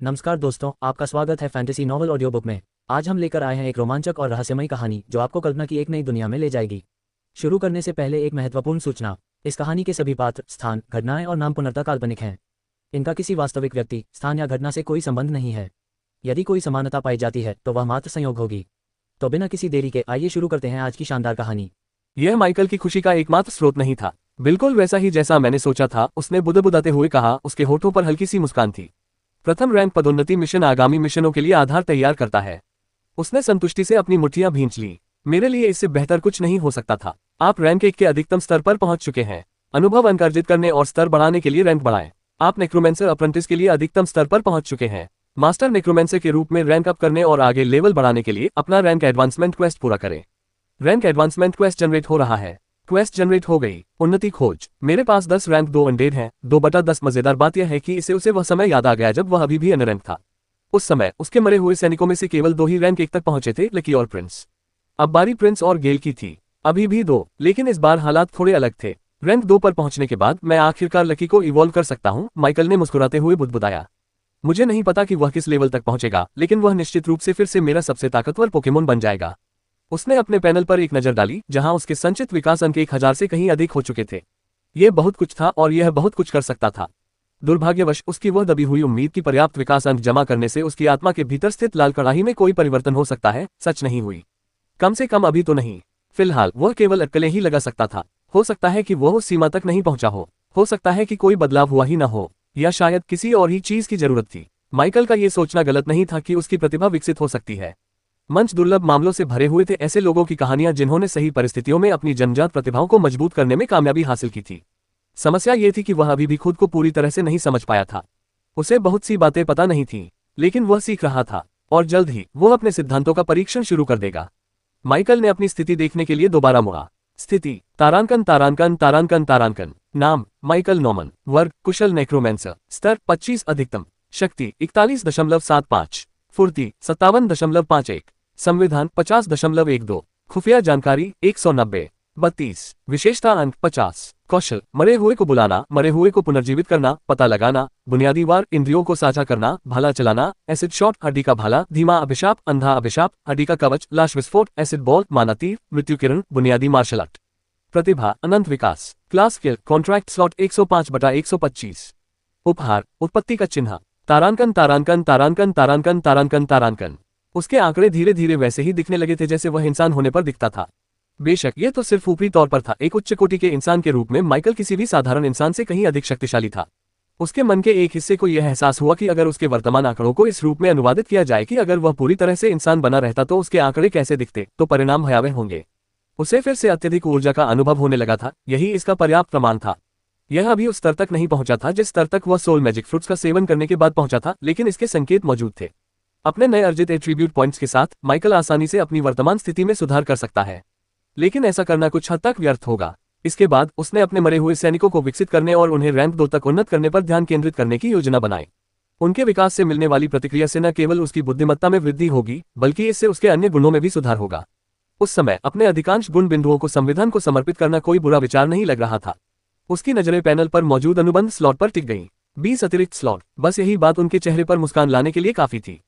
नमस्कार दोस्तों, आपका स्वागत है फैंटेसी नॉवल ऑडियो बुक में। आज हम लेकर आए हैं एक रोमांचक और रहस्यमयी कहानी जो आपको कल्पना की एक नई दुनिया में ले जाएगी। शुरू करने से पहले एक महत्वपूर्ण सूचना। इस कहानी के सभी पात्र, स्थान, घटनाएं और नाम पूर्णतः काल्पनिक हैं। इनका किसी वास्तविक व्यक्ति, स्थान या घटना से कोई संबंध नहीं है। यदि कोई समानता पाई जाती है तो वह मात्र संयोग होगी। तो बिना किसी देरी के आइए शुरू करते हैं आज की शानदार कहानी। यह माइकल की खुशी का एकमात्र स्रोत नहीं था। बिल्कुल वैसा ही जैसा मैंने सोचा था, उसने बुदबुदाते हुए कहा। उसके होठों पर हल्की सी मुस्कान थी। प्रथम रैंक पदोन्नति मिशन आगामी मिशनों के लिए आधार तैयार करता है। उसने संतुष्टि से अपनी मुट्ठियां भींच ली। मेरे लिए इससे बेहतर कुछ नहीं हो सकता था। आप रैंक 1 के अधिकतम स्तर पर पहुंच चुके हैं। अनुभव अंक अर्जित करने और स्तर बढ़ाने के लिए रैंक बढ़ाएं। आप नेक्रोमेंसर अप्रेंटिस के लिए अधिकतम स्तर पर पहुंच चुके हैं। मास्टर नेक्रोमेंसर के रूप में रैंक अप करने और आगे लेवल बढ़ाने के लिए अपना रैंक एडवांसमेंट क्वेस्ट पूरा करें। रैंक एडवांसमेंट क्वेस्ट जनरेट हो रहा है। क्वेस्ट जनरेट हो गई। उन्नति खोज। मेरे पास 10 रैंक 2 अनडेड है। 2/10। मजेदार बात यह है कि उसे वह समय याद आ गया जब वह अभी भी अनरैंक था। उस समय उसके मरे हुए सैनिकों में से केवल 2 ही रैंक 1 तक पहुंचे थे, लकी और प्रिंस। अब बारी प्रिंस और गेल की थी। अभी भी 2, लेकिन इस बार हालात थोड़े अलग थे। रैंक 2 पर पहुंचने के बाद मैं आखिरकार लकी को इवॉल्व कर सकता हूं, माइकल ने मुस्कुराते हुए बुदबुदाया। मुझे नहीं पता कि वह किस लेवल तक पहुंचेगा, लेकिन वह निश्चित रूप से फिर से मेरा सबसे ताकतवर पोकेमोन बन जाएगा। उसने अपने पैनल पर एक नजर डाली जहां उसके संचित विकास अंक 1000 से कहीं अधिक हो चुके थे। यह बहुत कुछ था और यह बहुत कुछ कर सकता था। दुर्भाग्यवश उसकी वह दबी हुई उम्मीद की पर्याप्त विकास अंक जमा करने से उसकी आत्मा के भीतर स्थित लाल कड़ाही में कोई परिवर्तन हो सकता है, सच नहीं हुई। कम से कम अभी तो नहीं। फिलहाल वह केवल अटकलें ही लगा सकता था। हो सकता है कि वह उस सीमा तक नहीं पहुंचा हो सकता है कि कोई बदलाव हुआ ही न हो, या शायद किसी और ही चीज की जरूरत थी। माइकल का यह सोचना गलत नहीं था कि उसकी प्रतिभा विकसित हो सकती है। मंच दुर्लभ मामलों से भरे हुए थे, ऐसे लोगों की कहानियां जिन्होंने सही परिस्थितियों में अपनी जन्मजात प्रतिभाओं को मजबूत करने में कामयाबी हासिल की थी। समस्या ये थी कि वह अभी भी खुद को पूरी तरह से नहीं समझ पाया था। उसे बहुत सी बातें पता नहीं थीं, लेकिन वह सीख रहा था और जल्द ही वह अपने सिद्धांतों का परीक्षण शुरू कर देगा। माइकल ने अपनी स्थिति देखने के लिए दोबारा मुड़ा। स्थिति तारांकन तारांकन तारांकन तारांकन। नाम माइकल नॉमन। वर्ग कुशल नेक्रोमेंसर। स्तर 25 अधिकतम। शक्ति 41.75। फुर्ती 57.51। संविधान 50.12। खुफिया जानकारी 190। 32। विशेषता अंक 50। कौशल मरे हुए को बुलाना, मरे हुए को पुनर्जीवित करना, पता लगाना, बुनियादी वार, इंद्रियों को साझा करना, भाला चलाना, एसिड शॉट, हड्डी का भाला, धीमा अभिशाप, अंधा अभिशाप, हड्डी का कवच, लाश विस्फोट, एसिड बॉल, माना तीर, मृत्यु किरण, बुनियादी मार्शल आर्ट। प्रतिभा अनंत विकास। Class skill contract slot 105/125। उपहार उत्पत्ति का चिन्ह तारांकन तारांकन तारांकन तारांकन तारांकन तारांकन। उसके आंकड़े धीरे धीरे वैसे ही दिखने लगे थे जैसे वह इंसान होने पर दिखता था। बेशक यह तो सिर्फ ऊपरी तौर पर था। एक उच्च कोटि के इंसान के रूप में माइकल किसी भी साधारण इंसान से कहीं अधिक शक्तिशाली था। उसके मन के एक हिस्से को यह एहसास हुआ कि अगर उसके वर्तमान आंकड़ों को इस रूप में अनुवादित किया जाए कि अगर वह पूरी तरह से इंसान बना रहता तो उसके आंकड़े कैसे दिखते, तो परिणाम भयावह होंगे। उसे फिर से अत्यधिक ऊर्जा का अनुभव होने लगा था। यही इसका पर्याप्त प्रमाण था। यह अभी उस स्तर तक नहीं पहुंचा था जिस स्तर तक वह सोल मैजिक फ्रूट्स का सेवन करने के बाद पहुंचा था, लेकिन इसके संकेत मौजूद थे। अपने नए अर्जित एट्रीब्यूट पॉइंट्स के साथ माइकल आसानी से अपनी वर्तमान स्थिति में सुधार कर सकता है, लेकिन ऐसा करना कुछ हद तक व्यर्थ होगा। इसके बाद उसने अपने मरे हुए सैनिकों को विकसित करने और उन्हें रैंक 2 तक उन्नत करने पर ध्यान केंद्रित करने की योजना बनाई। उनके विकास से मिलने वाली प्रतिक्रिया से न केवल उसकी बुद्धिमत्ता में वृद्धि होगी, बल्कि इससे उसके अन्य गुणों में भी सुधार होगा। उस समय अपने अधिकांश गुण बिंदुओं को संविधान को समर्पित करना कोई बुरा विचार नहीं लग रहा था। उसकी नजरें पैनल पर मौजूद अनुबंध स्लॉट पर टिक गईं। 20 अतिरिक्त स्लॉट, बस यही बात उनके चेहरे पर मुस्कान लाने के लिए काफी थी।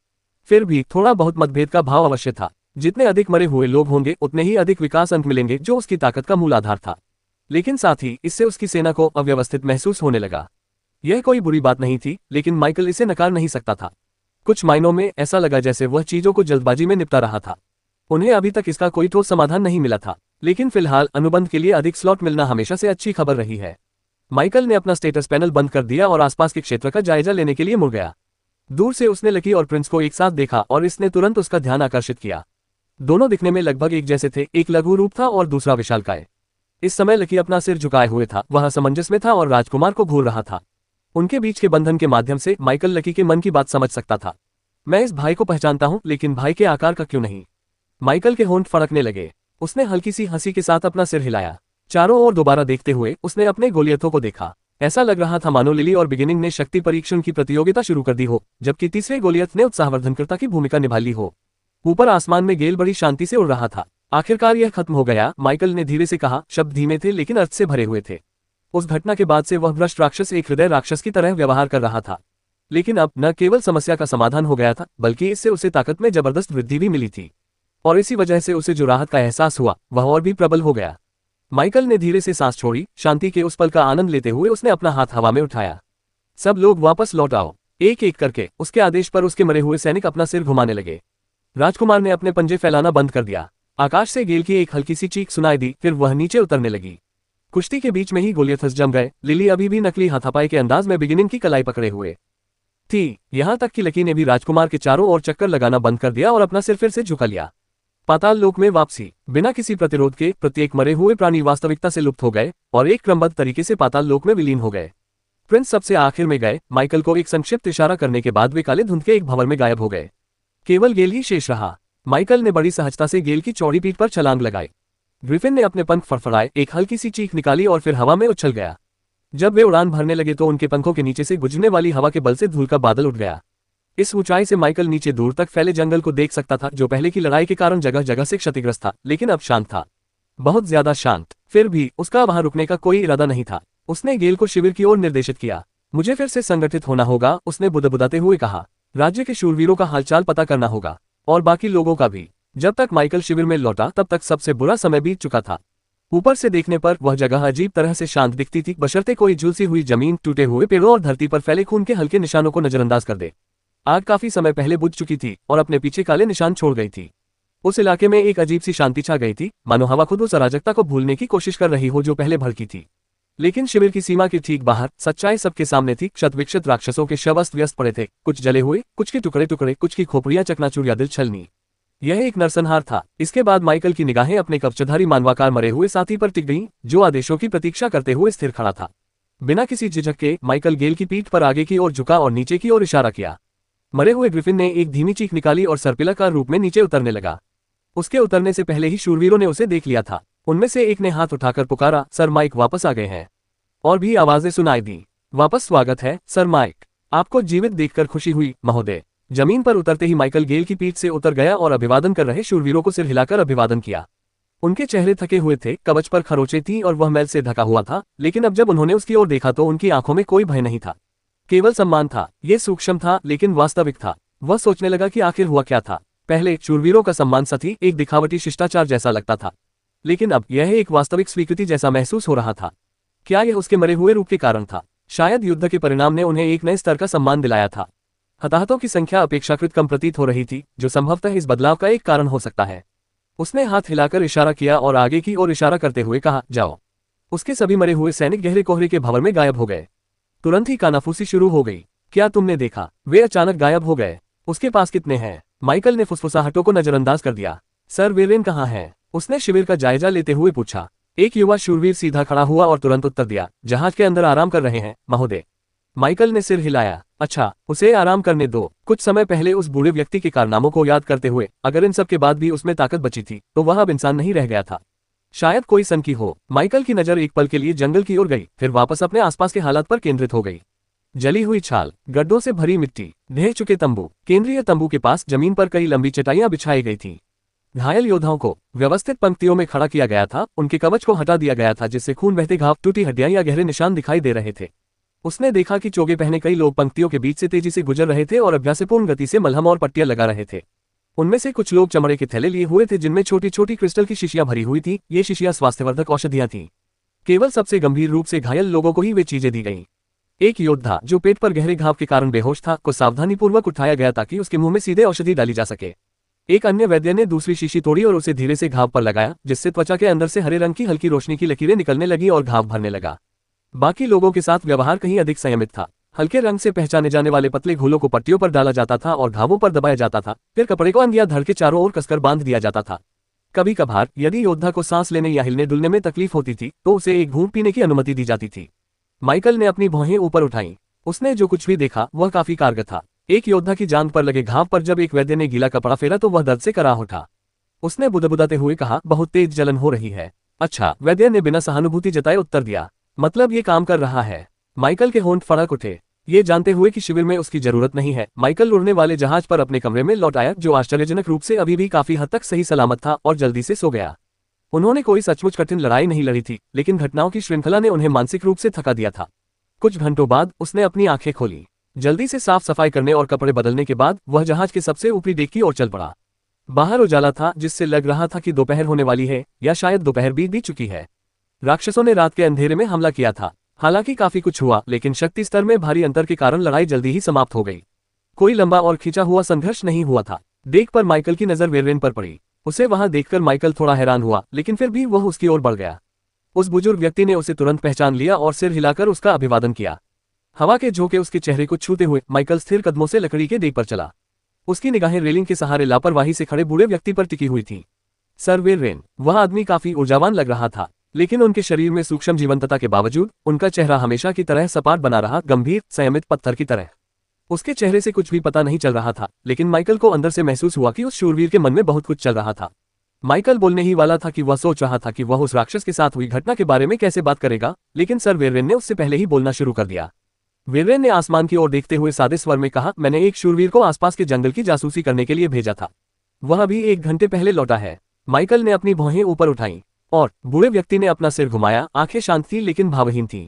फिर भी थोड़ा बहुत मतभेद का भाव अवश्य था। जितने अधिक मरे हुए लोग होंगे उतने ही अधिक विकास अंक मिलेंगे, जो उसकी ताकत का मूल आधार था। लेकिन साथ ही इससे उसकी सेना को अव्यवस्थित महसूस होने लगा। यह कोई बुरी बात नहीं थी, लेकिन माइकल इसे नकार नहीं सकता था। कुछ मायनों में ऐसा लगा जैसे वह चीजों को जल्दबाजी में निपटा रहा था। उन्हें अभी तक इसका कोई ठोस समाधान नहीं मिला था, लेकिन फिलहाल अनुबंध के लिए अधिक स्लॉट मिलना हमेशा से अच्छी खबर रही है। माइकल ने अपना स्टेटस पैनल बंद कर दिया और आसपास के क्षेत्र का जायजा लेने के लिए मुड़ गया। दूर से उसने लकी और प्रिंस को एक साथ देखा और इसने तुरंत उसका ध्यान आकर्षित किया। दोनों दिखने में लगभग एक जैसे थे, एक लघु रूप था और दूसरा विशालकाय। इस समय लकी अपना सिर झुकाए हुए था, वह असमंजस में था और राजकुमार को घूर रहा था। उनके बीच के बंधन के माध्यम से माइकल लकी के मन की बात समझ सकता था। मैं इस भाई को पहचानता हूं, लेकिन भाई के आकार का क्यों नहीं? माइकल के होंठ फड़कने लगे। उसने हल्की सी हंसी के साथ अपना सिर हिलाया। चारों ओर दोबारा देखते हुए उसने अपने गोलियतों को देखा। ऐसा लग रहा था मानो लिली और बिगिनिंग ने शक्ति परीक्षण की प्रतियोगिता शुरू कर दी हो, जबकि तीसरे गोलियत ने उत्साहवर्धनकर्ता की भूमिका निभा ली हो। ऊपर आसमान में गेल बड़ी शांति से उड़ रहा था। आखिरकार यह खत्म हो गया, माइकल ने धीरे से कहा। शब्द धीमे थे लेकिन अर्थ से भरे हुए थे। उस घटना के बाद से वह भ्रष्ट राक्षस एक हृदय राक्षस की तरह व्यवहार कर रहा था। लेकिन अब न केवल समस्या का समाधान हो गया था, बल्कि इससे उसे ताकत में जबरदस्त वृद्धि भी मिली थी। और इसी वजह से उसे जो राहत का एहसास हुआ वह और भी प्रबल हो गया। माइकल ने धीरे से सांस छोड़ी, शांति के उस पल का आनंद लेते हुए उसने अपना हाथ हवा में उठाया। सब लोग वापस लौट आओ। एक एक करके उसके आदेश पर उसके मरे हुए सैनिक अपना सिर घुमाने लगे। राजकुमार ने अपने पंजे फैलाना बंद कर दिया। आकाश से गेल की एक हल्की सी चीख सुनाई दी, फिर वह नीचे उतरने लगी। कुश्ती के बीच में ही गोलियथस जम गए। लिली अभी भी नकली हाथापाई के अंदाज में बिगिनिंग की कलाई पकड़े हुए थी, यहां तक कि लकी ने भी राजकुमार के चारों ओर चक्कर लगाना बंद कर दिया और अपना सिर फिर से झुका लिया। पाताल लोक में वापसी। बिना किसी प्रतिरोध के प्रत्येक मरे हुए प्राणी वास्तविकता से लुप्त हो गए और एक क्रमबद्ध तरीके से पाताल लोक में विलीन हो गए। प्रिंस सबसे आखिर में गए। माइकल को एक संक्षिप्त इशारा करने के बाद वे काले धुंध के एक भंवर में गायब हो गए। केवल गेल ही शेष रहा। माइकल ने बड़ी सहजता से गेल की चौड़ी पीठ पर छलांग लगाई। ग्रिफिन ने अपने पंख फड़फड़ाए, एक हल्की सी चीख निकाली और फिर हवा में उछल गया। जब वे उड़ान भरने लगे तो उनके पंखों के नीचे से गुजरने वाली हवा के बल से धूल का बादल उठ गया। इस ऊंचाई से माइकल नीचे दूर तक फैले जंगल को देख सकता था, जो पहले की लड़ाई के कारण जगह जगह से क्षतिग्रस्त था, लेकिन अब शांत था, बहुत ज्यादा शांत। फिर भी उसका वहां रुकने का कोई इरादा नहीं था। उसने गेल को शिविर की ओर निर्देशित किया। मुझे फिर से संगठित होना होगा, उसने बुदबुदाते हुए कहा। राज्य के शूरवीरों का हालचाल पता करना होगा और बाकी लोगों का भी। जब तक माइकल शिविर में लौटा तब तक सबसे बुरा समय बीत चुका था। ऊपर से देखने पर वह जगह अजीब तरह से शांत दिखती थी, बशर्ते कोई झुलसी हुई जमीन, टूटे हुए पेड़ों और धरती पर फैले खून के हल्के निशानों को नजरअंदाज कर दे। आग काफी समय पहले बुझ चुकी थी और अपने पीछे काले निशान छोड़ गई थी। उस इलाके में एक अजीब सी शांति छा गई थी, मानो हवा खुद उस अराजकता को भूलने की कोशिश कर रही हो जो पहले भड़की थी। लेकिन शिविर की सीमा के ठीक बाहर सच्चाई सबके सामने थी। क्षत विक्षत राक्षसों के शव अस्त व्यस्त पड़े थे, कुछ जले हुए, कुछ के टुकड़े टुकड़े, कुछ की खोपड़ियां चकनाचूर या दिल छलनी। यह एक नरसंहार था। इसके बाद माइकल की निगाहें अपने कवचधारी मानवाकार मरे हुए साथी पर टिक गईं, जो आदेशों की प्रतीक्षा करते हुए स्थिर खड़ा था। बिना किसी झिझक के माइकल गेल की पीठ पर आगे की ओर झुका और नीचे की ओर इशारा किया। मरे हुए ग्रिफिन ने एक धीमी चीख निकाली और सर्पिलाकार रूप में नीचे उतरने लगा। उसके उतरने से पहले ही शूरवीरों ने उसे देख लिया था। उनमें से एक ने हाथ उठाकर पुकारा, सर माइक वापस आ गए हैं। और भी आवाजें सुनाई दी, वापस स्वागत है सर माइक, आपको जीवित देखकर खुशी हुई महोदय। जमीन पर उतरते ही माइकल गेल की पीठ से उतर गया और अभिवादन कर रहे शूरवीरों को सिर हिलाकर अभिवादन किया। उनके चेहरे थके हुए थे, कवच पर खरोंचें थीं और वह मैल से ढका हुआ था, लेकिन अब जब उन्होंने उसकी ओर देखा तो उनकी आंखों में कोई भय नहीं था, केवल सम्मान था। यह सूक्ष्म था लेकिन वास्तविक था। वह सोचने लगा कि आखिर हुआ क्या था। पहले शूरवीरों का सम्मान सती एक दिखावटी शिष्टाचार जैसा लगता था, लेकिन अब यह एक वास्तविक स्वीकृति जैसा महसूस हो रहा था। क्या यह उसके मरे हुए रूप के कारण था? शायद युद्ध के परिणाम ने उन्हें एक नए स्तर का सम्मान दिलाया था। हताहतों की संख्या अपेक्षाकृत कम प्रतीत हो रही थी, जो संभवतः इस बदलाव का एक कारण हो सकता है। उसने हाथ हिलाकर इशारा किया और आगे की ओर इशारा करते हुए कहा, जाओ। उसके सभी मरे हुए सैनिक गहरे कोहरे के भंवर में गायब हो गए। तुरंत ही कानाफूसी शुरू हो गई। क्या तुमने देखा? वे अचानक गायब हो गए। उसके पास कितने हैं? माइकल ने फुसफुसाहटों को नजरअंदाज कर दिया। सर वेरेन कहाँ है? उसने शिविर का जायजा लेते हुए पूछा। एक युवा शूरवीर सीधा खड़ा हुआ और तुरंत उत्तर दिया, जहाज के अंदर आराम कर रहे हैं महोदय। माइकल ने सिर हिलाया। अच्छा, उसे आराम करने दो। कुछ समय पहले उस बूढ़े व्यक्ति के कारनामों को याद करते हुए, अगर इन सब के बाद भी उसमें ताकत बची थी तो वह अब इंसान नहीं रह गया था। शायद कोई सनकी हो। माइकल की नजर एक पल के लिए जंगल की ओर गई, फिर वापस अपने आसपास के हालात पर केंद्रित हो गई। जली हुई छाल, गड्ढों से भरी मिट्टी, ढह चुके तंबू। केंद्रीय तंबू के पास जमीन पर कई लंबी चटाइयां बिछाई गई थीं। घायल योद्धाओं को व्यवस्थित पंक्तियों में खड़ा किया गया था। उनके कवच को हटा दिया गया था, जिससे खून बहते घाव, टूटी हड्डियां या गहरे निशान दिखाई दे रहे थे। उसने देखा कि चोगे पहने कई लोग पंक्तियों के बीच से तेजी से गुजर रहे थे और अभ्यासपूर्ण गति से मलहम और पट्टियां लगा रहे थे। उनमें से कुछ लोग चमड़े के थैले लिए हुए थे, जिनमें छोटी छोटी क्रिस्टल की शीशियां भरी हुई थी। ये शीशियां स्वास्थ्यवर्धक औषधियां थीं। केवल सबसे गंभीर रूप से घायल लोगों को ही वे चीजें दी गईं। एक योद्धा जो पेट पर गहरे घाव के कारण बेहोश था, को सावधानीपूर्वक उठाया गया ताकि उसके मुंह में सीधे औषधि डाली जा सके। एक अन्य वैद्य ने दूसरी शीशी तोड़ी और उसे धीरे से घाव पर लगाया, जिससे त्वचा के अंदर से हरे रंग की हल्की रोशनी की लकीरें निकलने लगी और घाव भरने लगा। बाकी लोगों के साथ व्यवहार कहीं अधिक संयमित था। हल्के रंग से पहचाने जाने वाले पतले घोलों को पट्टियों पर डाला जाता था और घावों पर दबाया जाता था। फिर कपड़े को अंग या धड़ के चारों ओर कसकर बांध दिया जाता था। कभी कभार यदि योद्धा को सांस लेने या हिलने डुलने में तकलीफ होती थी तो उसे एक घूंट पीने की अनुमति दी जाती थी। माइकल ने अपनी भौहें ऊपर उठाईं। उसने जो कुछ भी देखा वह काफी कारगर था। एक योद्धा की जांघ पर लगे घाव पर जब एक वैद्य ने गीला कपड़ा फेरा तो वह दर्द से कराह उठा। उसने बुदबुदाते हुए कहा, बहुत तेज जलन हो रही है। अच्छा, वैद्य ने बिना सहानुभूति जताए उत्तर दिया। मतलब ये काम कर रहा है। माइकल के होंठ फड़क उठे, ये जानते हुए कि शिविर में उसकी जरूरत नहीं है। माइकल उड़ने वाले जहाज पर अपने कमरे में लौट आया, जो आश्चर्यजनक रूप से अभी भी काफी हद तक सही सलामत था, और जल्दी से सो गया। उन्होंने कोई सचमुच कठिन लड़ाई नहीं लड़ी थी, लेकिन घटनाओं की श्रृंखला ने उन्हें मानसिक रूप से थका दिया था। कुछ घंटों बाद उसने अपनी आंखें खोली। जल्दी से साफ सफाई करने और कपड़े बदलने के बाद वह जहाज के सबसे ऊपरी डेक की ओर चल पड़ा। बाहर उजाला था जिससे लग रहा था कि दोपहर होने वाली है या शायद दोपहर बीत चुकी है। राक्षसों ने रात के अंधेरे में हमला किया था। हालांकि काफी कुछ हुआ, लेकिन शक्ति स्तर में भारी अंतर के कारण लड़ाई जल्दी ही समाप्त हो गई। कोई लंबा और खींचा हुआ संघर्ष नहीं हुआ था। डेक पर माइकल की नजर वेरेन पर पड़ी। उसे वहां देखकर माइकल थोड़ा हैरान हुआ, लेकिन फिर भी वह उसकी ओर बढ़ गया। उस बुजुर्ग व्यक्ति ने उसे तुरंत पहचान लिया और सिर हिलाकर उसका अभिवादन किया। हवा के झोंके उसके चेहरे को छूते हुए माइकल स्थिर कदमों से लकड़ी के डेक पर चला। उसकी निगाहें रेलिंग के सहारे लापरवाही से खड़े बूढ़े व्यक्ति पर टिकी हुई थीं। सर वेरेन, वह आदमी काफी ऊर्जावान लग रहा था, लेकिन उनके शरीर में सूक्ष्म जीवंतता के बावजूद उनका चेहरा हमेशा की तरह सपाट बना रहा, गंभीर, संयमित पत्थर की तरह। उसके चेहरे से कुछ भी पता नहीं चल रहा था, लेकिन माइकल को अंदर से महसूस हुआ कि उस शूरवीर के मन में बहुत कुछ चल रहा था। माइकल बोलने ही वाला था कि वह सोच रहा था कि वह उस राक्षस के साथ हुई घटना के बारे में कैसे बात करेगा, लेकिन सर वेरेन ने उससे पहले ही बोलना शुरू कर दिया। वेरेन ने आसमान की ओर देखते हुए सादे स्वर में कहा, मैंने एक शूरवीर को आसपास के जंगल की जासूसी करने के लिए भेजा था। वह अभी 1 घंटे पहले लौटा है। माइकल ने अपनी भौहें ऊपर उठाई और बूढ़े व्यक्ति ने अपना सिर घुमाया। आंखें शांत थीं लेकिन भावहीन थीं।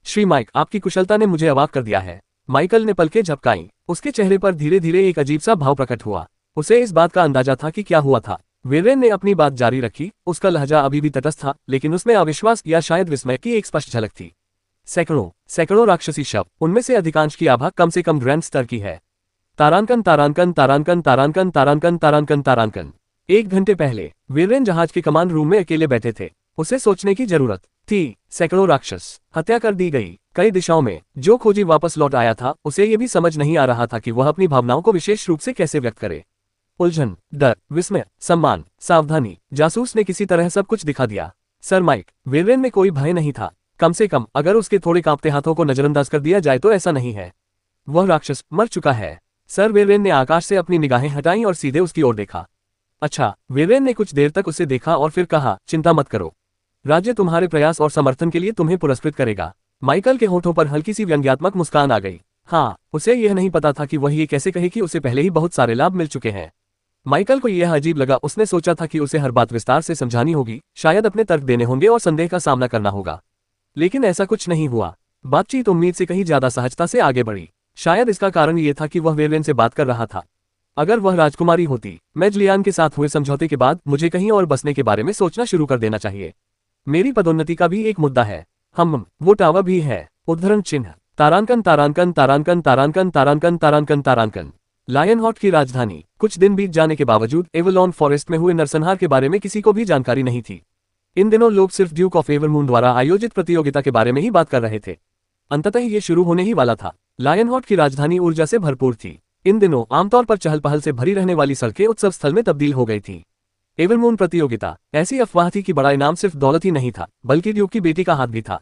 श्री माइक, आपकी कुशलता ने मुझे अवाक कर दिया है। माइकल ने पलकें झपकाईं। उसके चेहरे पर धीरे धीरे एक अजीब सा भाव प्रकट हुआ। उसे इस बात का अंदाजा था कि क्या हुआ था। वेरेन ने अपनी बात जारी रखी। उसका लहजा अभी भी तटस्थ था, लेकिन उसमें अविश्वास या शायद विस्मय की एक स्पष्ट झलक थी। सैकड़ों राक्षसी शव, उनमें से अधिकांश की आभा कम से कम ग्रैंड स्तर की है। तारांकन तारांकन तारांकन तारांकन तारांकन तारांकन तारांकन। 1 घंटे पहले वेरेन जहाज के कमांड रूम में अकेले बैठे थे। उसे सोचने की जरूरत थी। सैकड़ों राक्षस, हत्या कर दी गई कई दिशाओं में। जो खोजी वापस लौट आया था, उसे ये भी समझ नहीं आ रहा था कि वह अपनी भावनाओं को विशेष रूप से कैसे व्यक्त करे। उलझन, डर, विस्मय, सम्मान, सावधानी, जासूस ने किसी तरह सब कुछ दिखा दिया। सर माइक, वेरेन में कोई भय नहीं था। कम से कम अगर उसके थोड़े कांपते हाथों को नजरअंदाज कर दिया जाए तो ऐसा नहीं है। वह राक्षस मर चुका है। सर वेरेन ने आकाश से अपनी निगाहें हटाईं और सीधे उसकी ओर देखा। अच्छा। वेरेन ने कुछ देर तक उसे देखा और फिर कहा, चिंता मत करो, राज्य तुम्हारे प्रयास और समर्थन के लिए तुम्हें पुरस्कृत करेगा। माइकल के होठों पर हल्की सी व्यंग्यात्मक मुस्कान आ गई। हाँ, उसे यह नहीं पता था कि वह ये कैसे कहे कि उसे पहले ही बहुत सारे लाभ मिल चुके हैं। माइकल को यह अजीब लगा। उसने सोचा था कि उसे हर बात विस्तार से समझानी होगी, शायद अपने तर्क देने होंगे और संदेह का सामना करना होगा, लेकिन ऐसा कुछ नहीं हुआ। बातचीत उम्मीद से कहीं ज्यादा सहजता से आगे बढ़ी। शायद इसका कारण ये था कि वह वेरेन से बात कर रहा था। अगर वह राजकुमारी होती, मेजलियान के साथ हुए समझौते के बाद मुझे कहीं और बसने के बारे में सोचना शुरू कर देना चाहिए। मेरी पदोन्नति का भी एक मुद्दा है। वो टावर भी है। उद्धरण चिन्ह। तारांकन तारांकन तारांकन तारांकन तारांकन तारांकन तारांकन। लायनहॉट की राजधानी। कुछ दिन बीत जाने के बावजूद एवलॉन फॉरेस्ट में हुए नरसंहार के बारे में किसी को भी जानकारी नहीं थी। इन दिनों लोग सिर्फ ड्यूक ऑफ एवरमून द्वारा आयोजित प्रतियोगिता के बारे में ही बात कर रहे थे। अंततः ये शुरू होने ही वाला था। लायनहॉट की राजधानी ऊर्जा से भरपूर थी। इन दिनों आमतौर पर चहल पहल से भरी रहने वाली सड़कें उत्सव स्थल में तब्दील हो गई थीं। एवरमून प्रतियोगिता ऐसी अफवाह थी कि बड़ा इनाम सिर्फ दौलत ही नहीं था, बल्कि ड्यूक की बेटी का हाथ भी था।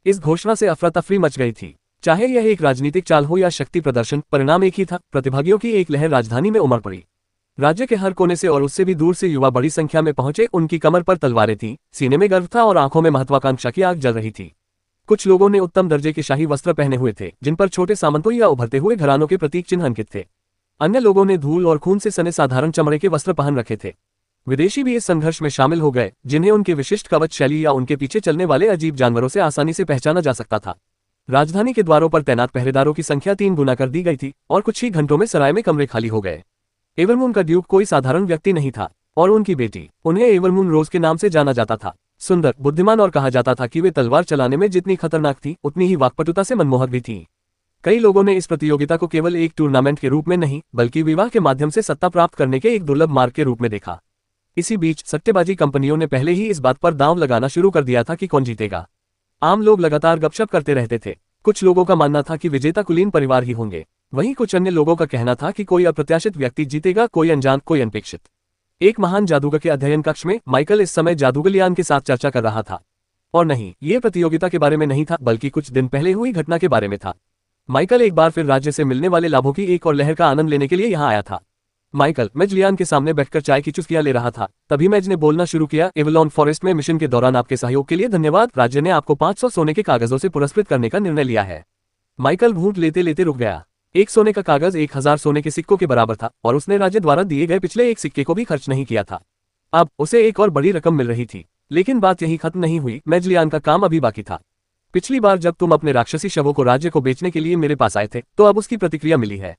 इस घोषणा से अफरा तफरी मच गई थी। चाहे यह एक राजनीतिक चाल हो या शक्ति प्रदर्शन, परिणाम एक ही था। प्रतिभागियों की एक लहर राजधानी में उमड़ पड़ी। राज्य के हर कोने से और उससे भी दूर से युवा बड़ी संख्या में पहुंचे। उनकी कमर पर तलवारें थीं, सीने में गर्व था और आंखों में महत्वाकांक्षा की आग जल रही थी। कुछ लोगों ने उत्तम दर्जे के शाही वस्त्र पहने हुए थे, जिन पर छोटे सामंतों या उभरते हुए घरानों के प्रतीक चिन्ह अंकित थे। अन्य लोगों ने धूल और खून से सने साधारण चमड़े के वस्त्र पहन रखे थे। विदेशी भी इस संघर्ष में शामिल हो गए, जिन्हें उनके विशिष्ट कवच शैली या उनके पीछे चलने वाले अजीब जानवरों से आसानी से पहचाना जा सकता था। राजधानी के द्वारों पर तैनात पहरेदारों की संख्या 3 गुना कर दी गई थी और कुछ ही घंटों में सराय में कमरे खाली हो गए। एवरमून का ड्यूक कोई साधारण व्यक्ति नहीं था और उनकी बेटी, उन्हें एवरमून रोज के नाम से जाना जाता था। सुंदर, बुद्धिमान और कहा जाता था कि वे तलवार चलाने में जितनी खतरनाक थी, उतनी ही वाक्पटुता से मनमोहक भी थी। कई लोगों ने इस प्रतियोगिता को केवल एक टूर्नामेंट के रूप में नहीं, बल्कि विवाह के माध्यम से सत्ता प्राप्त करने के एक दुर्लभ मार्ग के रूप में देखा। इसी बीच सट्टेबाजी कंपनियों ने पहले ही इस बात पर दांव लगाना शुरू कर दिया था कि कौन जीतेगा। आम लोग लगातार गपशप करते रहते थे। कुछ लोगों का मानना था कि विजेता कुलीन परिवार ही होंगे, वहीं कुछ अन्य लोगों का कहना था कि कोई अप्रत्याशित व्यक्ति जीतेगा, कोई अनजान, कोई अनपेक्षित। एक महान जादूगर के अध्ययन कक्ष में माइकल इस समय जादूगलियान के साथ चर्चा कर रहा था। और नहीं, ये प्रतियोगिता के बारे में नहीं था, बल्कि कुछ दिन पहले हुई घटना के बारे में था। माइकल एक बार फिर राज्य से मिलने वाले लाभों की एक और लहर का आनंद लेने के लिए यहाँ आया था। माइकल मेजलियान के सामने बैठकर चाय की चुस्कियां ले रहा था। तभी मेज ने बोलना शुरू किया, एवलॉन फॉरेस्ट में मिशन के दौरान आपके सहयोग के लिए धन्यवाद। राज्य ने आपको 500 सोने के कागजों से पुरस्कृत करने का निर्णय लिया है। माइकल घूंट लेते लेते रुक गया। एक सोने का कागज 1000 सोने के सिक्कों के बराबर था और उसने राज्य द्वारा दिए गए पिछले एक सिक्के को भी खर्च नहीं किया था। अब उसे एक और बड़ी रकम मिल रही थी। लेकिन बात यही खत्म नहीं हुई, मेजलियान का काम अभी बाकी था। पिछली बार जब तुम अपने राक्षसी शवों को राज्य को बेचने के लिए मेरे पास आए थे तो अब उसकी प्रतिक्रिया मिली है।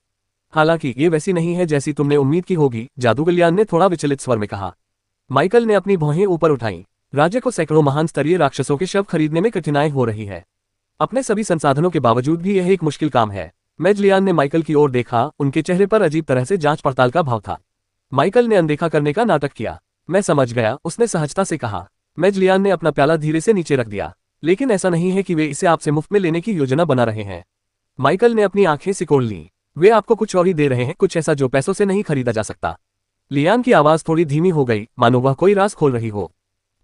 हालांकि ये वैसी नहीं है जैसी तुमने उम्मीद की होगी, जादूगर लियान ने थोड़ा विचलित स्वर में कहा। माइकल ने अपनी भौहें ऊपर उठाईं। राज्य को सैकड़ों महान स्तरीय राक्षसों के शव खरीदने में कठिनाई हो रही है। अपने सभी संसाधनों के बावजूद भी यह एक मुश्किल काम है। मेज लियान ने माइकल की ओर देखा, उनके चेहरे पर अजीब तरह से जांच पड़ताल का भाव था। माइकल ने अनदेखा करने का नाटक किया। मैं समझ गया, उसने सहजता से कहा। मेज लियान ने अपना प्याला धीरे से नीचे रख दिया। लेकिन ऐसा नहीं है कि वे इसे आपसे मुफ्त में लेने की योजना बना रहे हैं। माइकल ने अपनी आंखें सिकोड़ लीं। वे आपको कुछ और ही दे रहे हैं, कुछ ऐसा जो पैसों से नहीं खरीदा जा सकता। लियान की आवाज थोड़ी धीमी हो गई, मानो वह कोई राज खोल रही हो।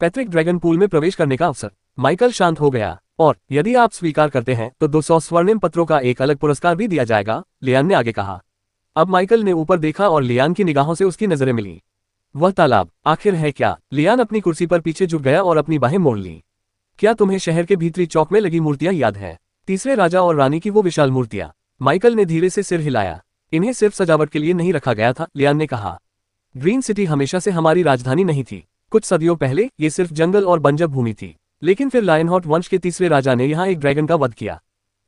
पैट्रिक ड्रैगन पूल में प्रवेश करने का अवसर। माइकल शांत हो गया। और यदि आप स्वीकार करते हैं तो 200 स्वर्णिम पत्रों का एक अलग पुरस्कार भी दिया जाएगा, लियान ने आगे कहा। अब माइकल ने ऊपर देखा और लियान की निगाहों से उसकी नजरें मिली। वह तालाब आखिर है क्या? लियान अपनी कुर्सी पर पीछे झुक गया और अपनी बाहें मोड़ लीं। क्या तुम्हें शहर के भीतरी चौक में लगी मूर्तियां याद हैं? तीसरे राजा और रानी की वो विशाल मूर्तियां। माइकल ने धीरे से सिर हिलाया। इन्हें सिर्फ सजावट के लिए नहीं रखा गया था, लियान ने कहा। ग्रीन सिटी हमेशा से हमारी राजधानी नहीं थी। कुछ सदियों पहले ये सिर्फ जंगल और बंजर भूमि थी, लेकिन फिर लायनहॉट वंश के तीसरे राजा ने यहाँ एक ड्रैगन का वध किया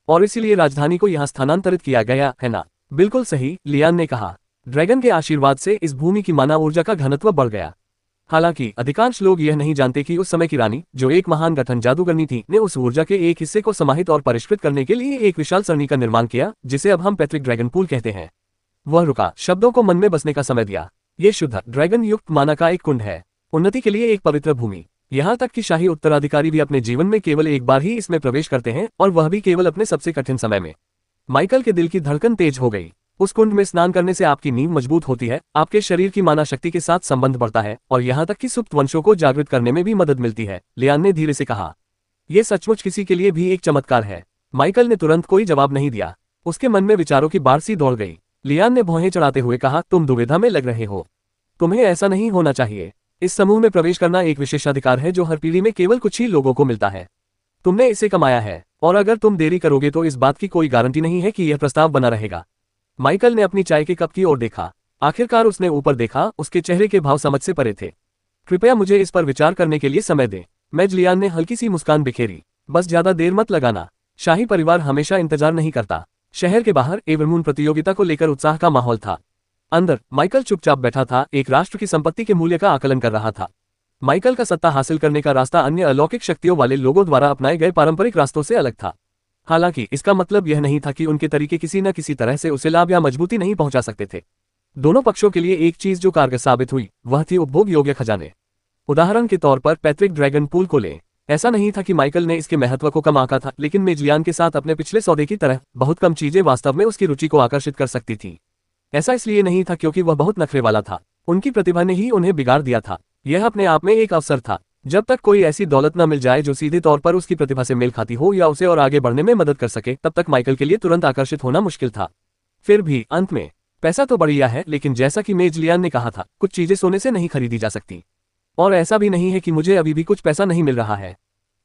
और इसीलिए राजधानी को यहाँ स्थानांतरित किया गया है ना? बिल्कुल सही, लियान ने कहा। ड्रैगन के आशीर्वाद से इस भूमि की मानव ऊर्जा का घनत्व बढ़ गया। हालांकि अधिकांश लोग यह नहीं जानते कि उस समय की रानी, जो एक महान गठन जादूगरनी थी, ने उस ऊर्जा के एक हिस्से को समाहित और परिष्कृत करने के लिए एक विशाल सरणी का निर्माण किया, जिसे अब हम पैट्रिक ड्रैगन पूल कहते हैं। वह रुका, शब्दों को मन में बसने का समय दिया। ये शुद्ध ड्रैगन युक्त माना का एक कुंड है, उन्नति के लिए एक पवित्र भूमि। यहाँ तक कि शाही उत्तराधिकारी भी अपने जीवन में केवल एक बार ही इसमें प्रवेश करते हैं, और वह भी केवल अपने सबसे कठिन समय में। माइकल के दिल की धड़कन तेज हो गई। उस कुंड में स्नान करने से आपकी नींव मजबूत होती है, आपके शरीर की माना शक्ति के साथ संबंध बढ़ता है, और यहाँ तक कि सुप्त वंशों को जागृत करने में भी मदद मिलती है, लियान ने धीरे से कहा। यह सचमुच किसी के लिए भी एक चमत्कार है। माइकल ने तुरंत कोई जवाब नहीं दिया। उसके मन में विचारों की बाढ़ सी दौड़ गई। लियान ने भौहें चढ़ाते हुए कहा, तुम दुविधा में लग रहे हो। तुम्हें ऐसा नहीं होना चाहिए। इस समूह में प्रवेश करना एक विशेषाधिकार है जो हर पीढ़ी में केवल कुछ ही लोगों को मिलता है। तुमने इसे कमाया है, और अगर तुम देरी करोगे तो इस बात की कोई गारंटी नहीं है कि यह प्रस्ताव बना रहेगा। माइकल ने अपनी चाय के कप की ओर देखा। आखिरकार उसने ऊपर देखा, उसके चेहरे के भाव समझ से परे थे। कृपया मुझे इस पर विचार करने के लिए समय दें। मेज लियान ने हल्की सी मुस्कान बिखेरी। बस ज्यादा देर मत लगाना। शाही परिवार हमेशा इंतजार नहीं करता। शहर के बाहर एवरमून प्रतियोगिता को लेकर उत्साह का माहौल था। अंदर माइकल चुपचाप बैठा था, एक राष्ट्र की संपत्ति के मूल्य का आकलन कर रहा था। माइकल का सत्ता हासिल करने का रास्ता अन्य अलौकिक शक्तियों वाले लोगों द्वारा अपनाए गए पारंपरिक रास्तों से अलग था। हालांकि इसका मतलब यह नहीं था कि उनके तरीके किसी न किसी तरह से उसे लाभ या मजबूती नहीं पहुंचा सकते थे। दोनों पक्षों के लिए एक चीज जो कारगर साबित हुई, वह थी उपभोग योग्य खजाने। उदाहरण के तौर पर पैट्रिक ड्रैगन पूल को लें। ऐसा नहीं था कि माइकल ने इसके महत्व को कम आंका था, लेकिन मेज लियान के साथ अपने पिछले सौदे की तरह बहुत कम चीजें वास्तव में उसकी रुचि को आकर्षित कर सकती थी। ऐसा इसलिए नहीं था क्योंकि वह बहुत नखरे वाला था, उनकी प्रतिभा ने ही उन्हें बिगाड़ दिया था। यह अपने आप में एक अवसर था। जब तक कोई ऐसी दौलत न मिल जाए जो सीधे तौर पर उसकी प्रतिभा से मेल खाती हो या उसे और आगे बढ़ने में मदद कर सके, तब तक माइकल के लिए तुरंत आकर्षित होना मुश्किल था। फिर भी अंत में पैसा तो बढ़िया है, लेकिन जैसा कि मेज लियान ने कहा था, कुछ चीजें सोने से नहीं खरीदी जा सकती। और ऐसा भी नहीं है कि मुझे अभी भी कुछ पैसा नहीं मिल रहा है।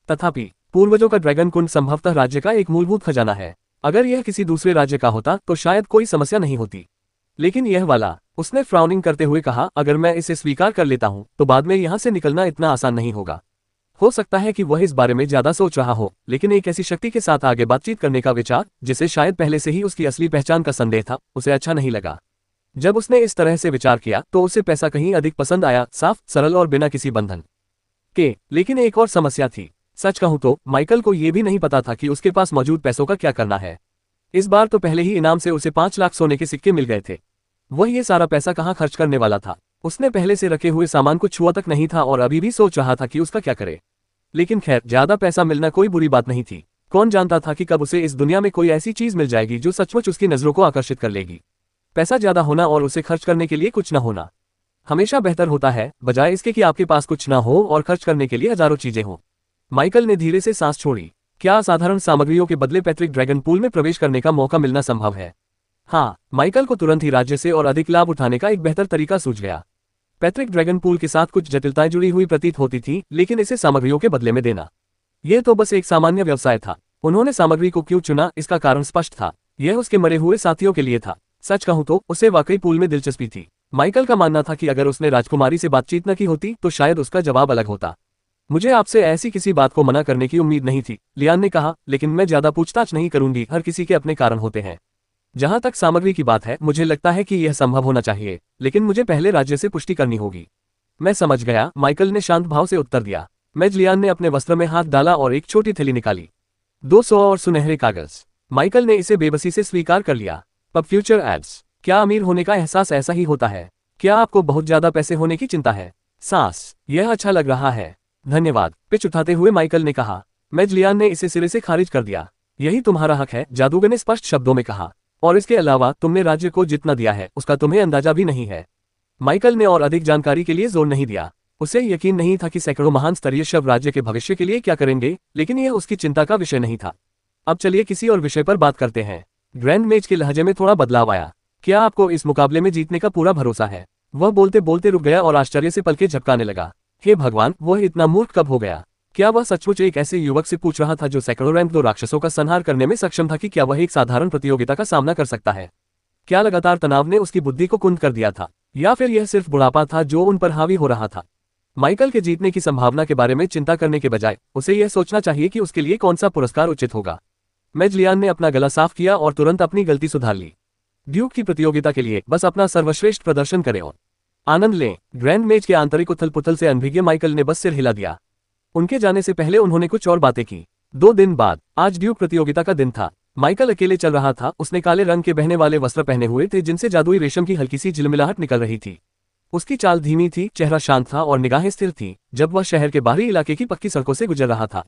तथापि पूर्वजों का ड्रैगन कुंड संभवतः राज्य का एक मूलभूत खजाना है। अगर यह किसी दूसरे राज्य का होता तो शायद कोई समस्या नहीं होती, लेकिन यह वाला, उसने फ्राउनिंग करते हुए कहा, अगर मैं इसे स्वीकार कर लेता हूं तो बाद में यहां से निकलना इतना आसान नहीं होगा। हो सकता है कि वह इस बारे में ज्यादा सोच रहा हो, लेकिन एक ऐसी शक्ति के साथ आगे बातचीत करने का विचार, जिसे शायद पहले से ही उसकी असली पहचान का संदेह था, उसे अच्छा नहीं लगा। जब उसने इस तरह से विचार किया तो उसे पैसा कहीं अधिक पसंद आया, साफ, सरल और बिना किसी बंधन के। लेकिन एक और समस्या थी। सच कहूं तो माइकल को यह भी नहीं पता था कि उसके पास मौजूद पैसों का क्या करना है। इस बार तो पहले ही इनाम से उसे 5 लाख सोने के सिक्के मिल गए थे। वह ये सारा पैसा कहाँ खर्च करने वाला था? उसने पहले से रखे हुए सामान को छुआ तक नहीं था और अभी भी सोच रहा था कि उसका क्या करे। लेकिन खैर, ज्यादा पैसा मिलना कोई बुरी बात नहीं थी। कौन जानता था कि कब उसे इस दुनिया में कोई ऐसी चीज मिल जाएगी जो सचमुच उसकी नजरों को आकर्षित कर लेगी। पैसा ज्यादा होना और उसे खर्च करने के लिए कुछ न होना हमेशा बेहतर होता है, बजाय इसके कि आपके पास कुछ न हो और खर्च करने के लिए हजारों चीजें हों। माइकल ने धीरे से सांस छोड़ी। क्या असाधारण सामग्रियों के बदले पैट्रिक ड्रैगन पूल में प्रवेश करने का मौका मिलना संभव है? हाँ, माइकल को तुरंत ही राज्य से और अधिक लाभ उठाने का एक बेहतर तरीका सूझ गया। पैट्रिक ड्रैगन पूल के साथ कुछ जटिलताएं जुड़ी हुई प्रतीत होती थी, लेकिन इसे सामग्रियों के बदले में देना, यह तो बस एक सामान्य व्यवसाय था। उन्होंने सामग्री को क्यों चुना, इसका कारण स्पष्ट था। यह उसके मरे हुए साथियों के लिए था। सच कहूं तो उसे वाकई पूल में दिलचस्पी थी। माइकल का मानना था कि अगर उसने राजकुमारी से बातचीत न की होती तो शायद उसका जवाब अलग होता। मुझे आपसे ऐसी किसी बात को मना करने की उम्मीद नहीं थी, लियान ने कहा, लेकिन मैं ज्यादा पूछताछ नहीं करूंगी, हर किसी के अपने कारण होते हैं। जहां तक सामग्री की बात है, मुझे लगता है कि यह संभव होना चाहिए, लेकिन मुझे पहले राज्य से पुष्टि करनी होगी। मैं समझ गया, माइकल ने शांत भाव से उत्तर दिया। मेज लियान ने अपने वस्त्र में हाथ डाला और एक छोटी थैली निकाली। 200 और सुनहरे कागज। माइकल ने इसे बेबसी से स्वीकार कर लिया। पब फ्यूचर एड्स। क्या अमीर होने का एहसास ऐसा ही होता है? क्या आपको बहुत ज्यादा पैसे होने की चिंता है? सांस, यह अच्छा लग रहा है। धन्यवाद, पिच उठाते हुए माइकल ने कहा। मेज लियान ने इसे सिरे से खारिज कर दिया। यही तुम्हारा हक है, जादूगर ने स्पष्ट शब्दों में कहा। और इसके अलावा तुमने राज्य को जितना दिया है उसका तुम्हें अंदाजा भी नहीं है। माइकल ने और अधिक जानकारी के लिए जोर नहीं दिया। उसे यकीन नहीं था कि सैकड़ों महान स्तरीय शव राज्य के भविष्य के लिए क्या करेंगे, लेकिन यह उसकी चिंता का विषय नहीं था। अब चलिए किसी और विषय पर बात करते हैं। ग्रैंड मेज के लहजे में थोड़ा बदलाव आया। क्या आपको इस मुकाबले में जीतने का पूरा भरोसा है? वह बोलते बोलते रुक गया और आश्चर्य से पलकें झपकाने लगा। हे भगवान, वह इतना मूर्ख कब हो गया? क्या वह सचमुच एक ऐसे युवक से पूछ रहा था जो सैकड़ों रैंक 2 राक्षसों का संहार करने में सक्षम था कि क्या वह एक साधारण प्रतियोगिता का सामना कर सकता है? क्या लगातार तनाव ने उसकी बुद्धि को कुंद कर दिया था, या फिर यह सिर्फ बुढ़ापा था जो उन पर हावी हो रहा था? माइकल के जीतने की संभावना के बारे में चिंता करने के बजाय उसे यह सोचना चाहिए कि उसके लिए कौन सा पुरस्कार उचित होगा। मेज लियान ने अपना गला साफ किया और तुरंत अपनी गलती सुधार ली। ड्यूक की प्रतियोगिता के लिए बस अपना सर्वश्रेष्ठ प्रदर्शन करें और आनंद लें। ग्रैंड मेज के आंतरिक उथल पुथल से अनभिज्ञ माइकल ने बस सिर हिला दिया। उनके जाने से पहले उन्होंने कुछ और बातें की। 2 दिन बाद आज ड्यूक प्रतियोगिता का दिन था। माइकल अकेले चल रहा था। उसने काले रंग के बहने वाले वस्त्र पहने हुए थे जिनसे जादुई रेशम की हल्की सी झिलमिलाहट निकल रही थी। उसकी चाल धीमी थी, चेहरा शांत था और निगाहें स्थिर थीं जब वह शहर के बाहरी इलाके की पक्की सड़कों से गुजर रहा था।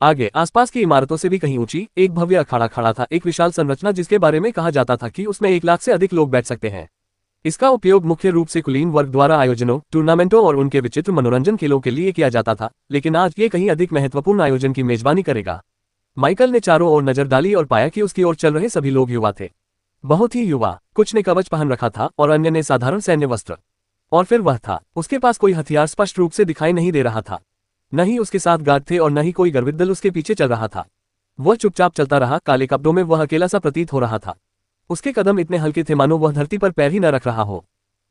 आगे आसपास की इमारतों से भी कहीं ऊंची एक भव्य अखाड़ा खड़ा था, एक विशाल संरचना जिसके बारे में कहा जाता था कि उसमें 1 लाख से अधिक लोग बैठ सकते हैं। इसका उपयोग मुख्य रूप से कुलीन वर्ग द्वारा आयोजनों, टूर्नामेंटों और उनके विचित्र मनोरंजन खेलों के लिए किया जाता था, लेकिन आज ये कहीं अधिक महत्वपूर्ण आयोजन की मेजबानी करेगा। माइकल ने चारों ओर नजर डाली और पाया कि उसकी ओर चल रहे सभी लोग युवा थे। बहुत ही युवा। कुछ ने कवच पहन रखा था और अन्य ने साधारण सैन्य वस्त्र। और फिर वह था। उसके पास कोई हथियार स्पष्ट रूप से दिखाई नहीं दे रहा था। न ही उसके साथ गार्ड थे और न ही कोई गर्वित दल उसके पीछे चल रहा था। वह चुपचाप चलता रहा। काले कपड़ों में वह अकेला सा प्रतीत हो रहा था। उसके कदम इतने हल्के थे मानो वह धरती पर पैर ही न रख रहा हो।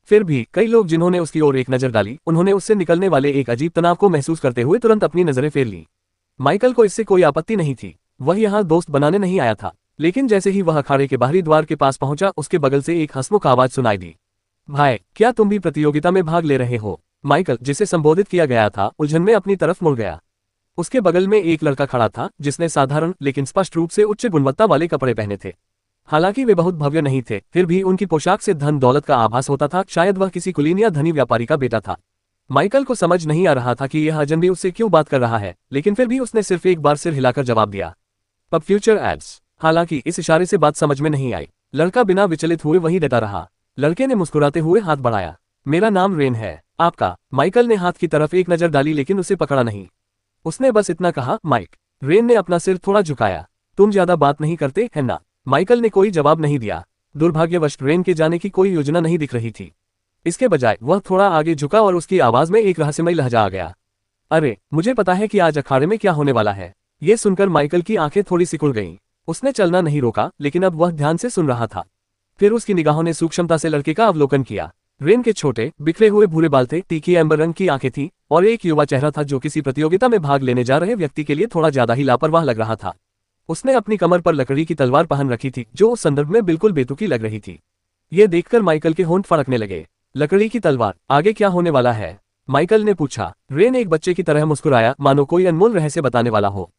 फिर भी कई लोग जिन्होंने उसकी ओर एक नजर डाली, उन्होंने उससे निकलने वाले एक अजीब तनाव को महसूस करते हुए तुरंत अपनी नजरें फेर ली। माइकल को इससे कोई आपत्ति नहीं थी। वह यहाँ दोस्त बनाने नहीं आया था। लेकिन जैसे ही वह अखाड़े के बाहरी द्वार के पास पहुंचा, उसके बगल से एक हंसमुख आवाज सुनाई दी। भाई, क्या तुम भी प्रतियोगिता में भाग ले रहे हो? माइकल, जिसे संबोधित किया गया था, उलझन में अपनी तरफ मुड़ गया। उसके बगल में एक लड़का खड़ा था जिसने साधारण लेकिन स्पष्ट रूप से उच्च गुणवत्ता वाले कपड़े पहने थे। हालांकि वे बहुत भव्य नहीं थे, फिर भी उनकी पोशाक से धन दौलत का आभास होता था। शायद वह किसी कुलीन या धनी व्यापारी का बेटा था। माइकल को समझ नहीं आ रहा था कि यह अजनबी उससे क्यों बात कर रहा है, लेकिन फिर भी उसने सिर्फ एक बार सिर हिलाकर जवाब दिया। पब फ्यूचर एड्स। हालांकि इस इशारे से बात समझ में नहीं आई। लड़का बिना विचलित हुए वहीं डटा रहा। लड़के ने मुस्कुराते हुए हाथ बढ़ाया। मेरा नाम रेन है, आपका? माइकल ने हाथ की तरफ एक नजर डाली लेकिन उसे पकड़ा नहीं। उसने बस इतना कहा, माइक। रेन ने अपना सिर थोड़ा झुकाया। तुम ज्यादा बात नहीं करते है ना? माइकल ने कोई जवाब नहीं दिया। दुर्भाग्यवश रेन के जाने की कोई योजना नहीं दिख रही थी। इसके बजाय वह थोड़ा आगे झुका और उसकी आवाज में एक रहस्यमय लहजा आ गया। अरे, मुझे पता है कि आज अखाड़े में क्या होने वाला है। ये सुनकर माइकल की आंखें थोड़ी सिकुड़ गईं। उसने चलना नहीं रोका, लेकिन अब वह ध्यान से सुन रहा था। फिर उसकी निगाहों ने सूक्ष्मता से लड़के का अवलोकन किया। रेन के छोटे बिखरे हुए भूरे बाल थे, तीखी एम्बर रंग की आंखें थीं और एक युवा चेहरा था जो किसी प्रतियोगिता में भाग लेने जा रहे व्यक्ति के लिए थोड़ा ज्यादा ही लापरवाह लग रहा था। उसने अपनी कमर पर लकड़ी की तलवार पहन रखी थी जो उस संदर्भ में बिल्कुल बेतुकी लग रही थी। ये देखकर माइकल के होंठ फड़कने लगे। लकड़ी की तलवार, आगे क्या होने वाला है? माइकल ने पूछा। रेन एक बच्चे की तरह मुस्कुराया, मानो कोई अनमोल रहस्य बताने वाला हो।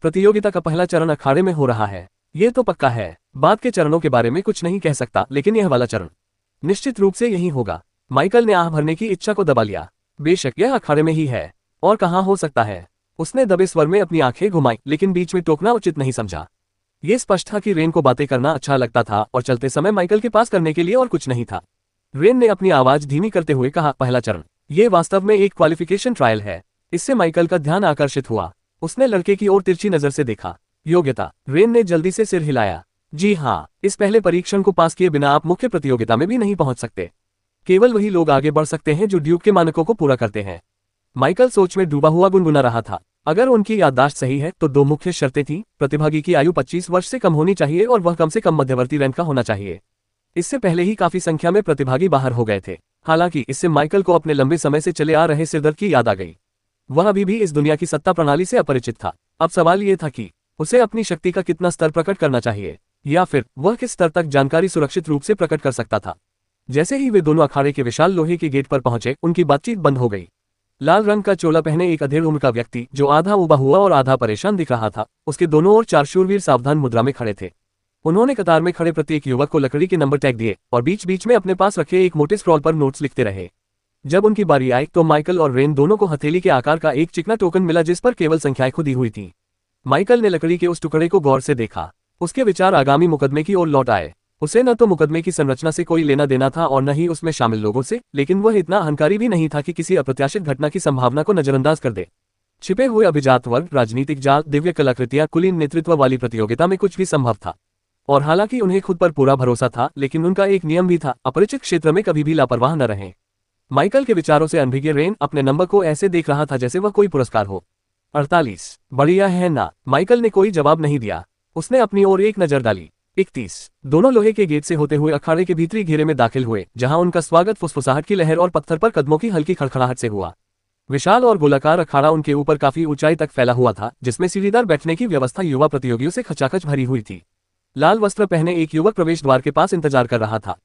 प्रतियोगिता का पहला चरण अखाड़े में हो रहा है। ये तो पक्का है। बाद के चरणों के बारे में कुछ नहीं कह सकता, लेकिन यह वाला चरण निश्चित रूप से यही होगा। माइकल ने आह भरने की इच्छा को दबा लिया। बेशक यह अखाड़े में ही है, और कहाँ हो सकता है? उसने दबे स्वर में अपनी आंखें घुमाई, लेकिन बीच में टोकना उचित नहीं समझा। ये स्पष्ट था कि रेन को बातें करना अच्छा लगता था और चलते समय माइकल के पास करने के लिए और कुछ नहीं था। रेन ने अपनी आवाज धीमी करते हुए कहा, पहला चरण। ये वास्तव में एक क्वालिफिकेशन ट्रायल है। इससे माइकल का ध्यान आकर्षित हुआ। उसने लड़के की ओर तिरछी नजर से देखा। योग्यता? रेन ने जल्दी से सिर हिलाया। जी हाँ, इस पहले परीक्षण को पास किए बिना आप मुख्य प्रतियोगिता में भी नहीं पहुंच सकते। केवल वही लोग आगे बढ़ सकते हैं जो ड्यूक के मानकों को पूरा करते हैं। माइकल सोच में डूबा हुआ गुनगुना रहा था। अगर उनकी याददाश्त सही है तो 2 मुख्य शर्तें थीं। प्रतिभागी की आयु 25 वर्ष से कम होनी चाहिए और वह कम से कम मध्यवर्ती रैंक का होना चाहिए। इससे पहले ही काफी संख्या में प्रतिभागी बाहर हो गए थे। हालांकि इससे माइकल को अपने लंबे समय से चले आ रहे सिरदर्द की याद आ गई। वह अभी भी इस दुनिया की सत्ता प्रणाली से अपरिचित था। अब सवाल ये था कि उसे अपनी शक्ति का कितना स्तर प्रकट करना चाहिए, या फिर वह किस स्तर तक जानकारी सुरक्षित रूप से प्रकट कर सकता था। जैसे ही वे दोनों अखाड़े के विशाल लोहे के गेट पर पहुंचे, उनकी बातचीत बंद हो गई। लाल रंग का चोला पहने एक अधेड़ उम्र का व्यक्ति, जो आधा उबा हुआ और आधा परेशान दिख रहा था, उसके दोनों ओर 4 शूरवीर सावधान मुद्रा में खड़े थे। उन्होंने कतार में खड़े प्रत्येक युवक को लकड़ी के नंबर टैग दिए और बीच बीच में अपने पास रखे एक मोटे स्क्रॉल पर नोट्स लिखते रहे। जब उनकी बारी आई तो माइकल और रेन दोनों को हथेली के आकार का एक चिकना टोकन मिला जिस पर केवल संख्याएं खुदी हुई थी। माइकल ने लकड़ी के उस टुकड़े को गौर से देखा। उसके विचार आगामी मुकदमे की ओर लौट आए। उसे न तो मुकदमे की संरचना से कोई लेना देना था और न ही उसमें शामिल लोगों से, लेकिन वह इतना अहंकारी भी नहीं था कि किसी अप्रत्याशित घटना की संभावना को नजरअंदाज कर दे। छिपे हुए अभिजात वर्ग, राजनीतिक जाल, दिव्य कलाकृतियां, कुलीन नेतृत्व वाली प्रतियोगिता में कुछ भी संभव था। और हालांकि उन्हें खुद पर पूरा भरोसा था, लेकिन उनका एक नियम भी था, अपरिचित क्षेत्र में कभी भी लापरवाह न रहें। माइकल के विचारों से अनभिज्ञ रेन अपने नंबर को ऐसे देख रहा था जैसे वह कोई पुरस्कार हो। 48, बढ़िया है ना? माइकल ने कोई जवाब नहीं दिया। उसने अपनी ओर एक नजर डाली। 31, दोनों लोहे के गेट से होते हुए अखाड़े के भीतरी घेरे में दाखिल हुए, जहां उनका स्वागत फुसफुसाहट की लहर और पत्थर पर कदमों की हल्की खड़खड़ाहट से हुआ। विशाल और गोलाकार अखाड़ा उनके ऊपर काफी ऊंचाई तक फैला हुआ था, जिसमें सीढ़ीदार बैठने की व्यवस्था युवा प्रतियोगियों से खचाखच भरी हुई थी। लाल वस्त्र पहने एक युवक प्रवेश द्वार के पास इंतजार कर रहा था।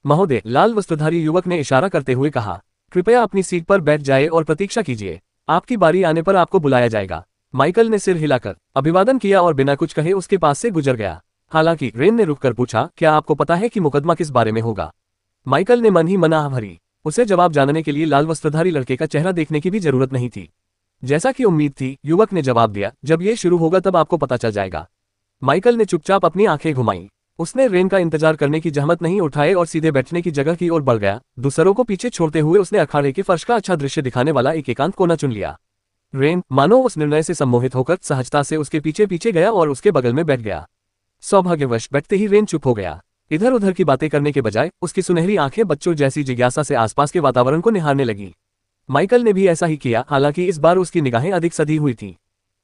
महोदय, लाल वस्त्रधारी युवक ने इशारा करते हुए कहा, कृपया अपनी सीट पर बैठ जाए और प्रतीक्षा कीजिए। आपकी बारी आने पर आपको बुलाया जाएगा। माइकल ने सिर हिलाकर अभिवादन किया और बिना कुछ कहे उसके पास से गुजर गया। हालांकि रेन ने रुककर पूछा, क्या आपको पता है कि मुकदमा किस बारे में होगा? माइकल ने मन ही मन आह भरी। उसे जवाब जानने के लिए लाल वस्त्रधारी लड़के का चेहरा देखने की भी जरूरत नहीं थी। जैसा कि उम्मीद थी, युवक ने जवाब दिया, जब ये शुरू होगा तब आपको पता चल जाएगा। माइकल ने चुपचाप अपनी आंखें घुमाई। उसने रेन का इंतजार करने की जहमत नहीं उठाई और सीधे बैठने की जगह की ओर बढ़ गया। दूसरों को पीछे छोड़ते हुए उसने अखाड़े के फर्श का अच्छा दृश्य दिखाने वाला एक एकांत कोना चुन लिया। रेन मानो उस निर्णय से सम्मोहित होकर सहजता से उसके पीछे पीछे गया और उसके बगल में बैठ गया। सौभाग्यवश बैठते ही रेन चुप हो गया। इधर उधर की बातें करने के बजाय उसकी सुनहरी आंखें बच्चों जैसी जिज्ञासा से आसपास के वातावरण को निहारने लगी। माइकल ने भी ऐसा ही किया, हालांकि इस बार उसकी निगाहें अधिक सधी हुई थीं।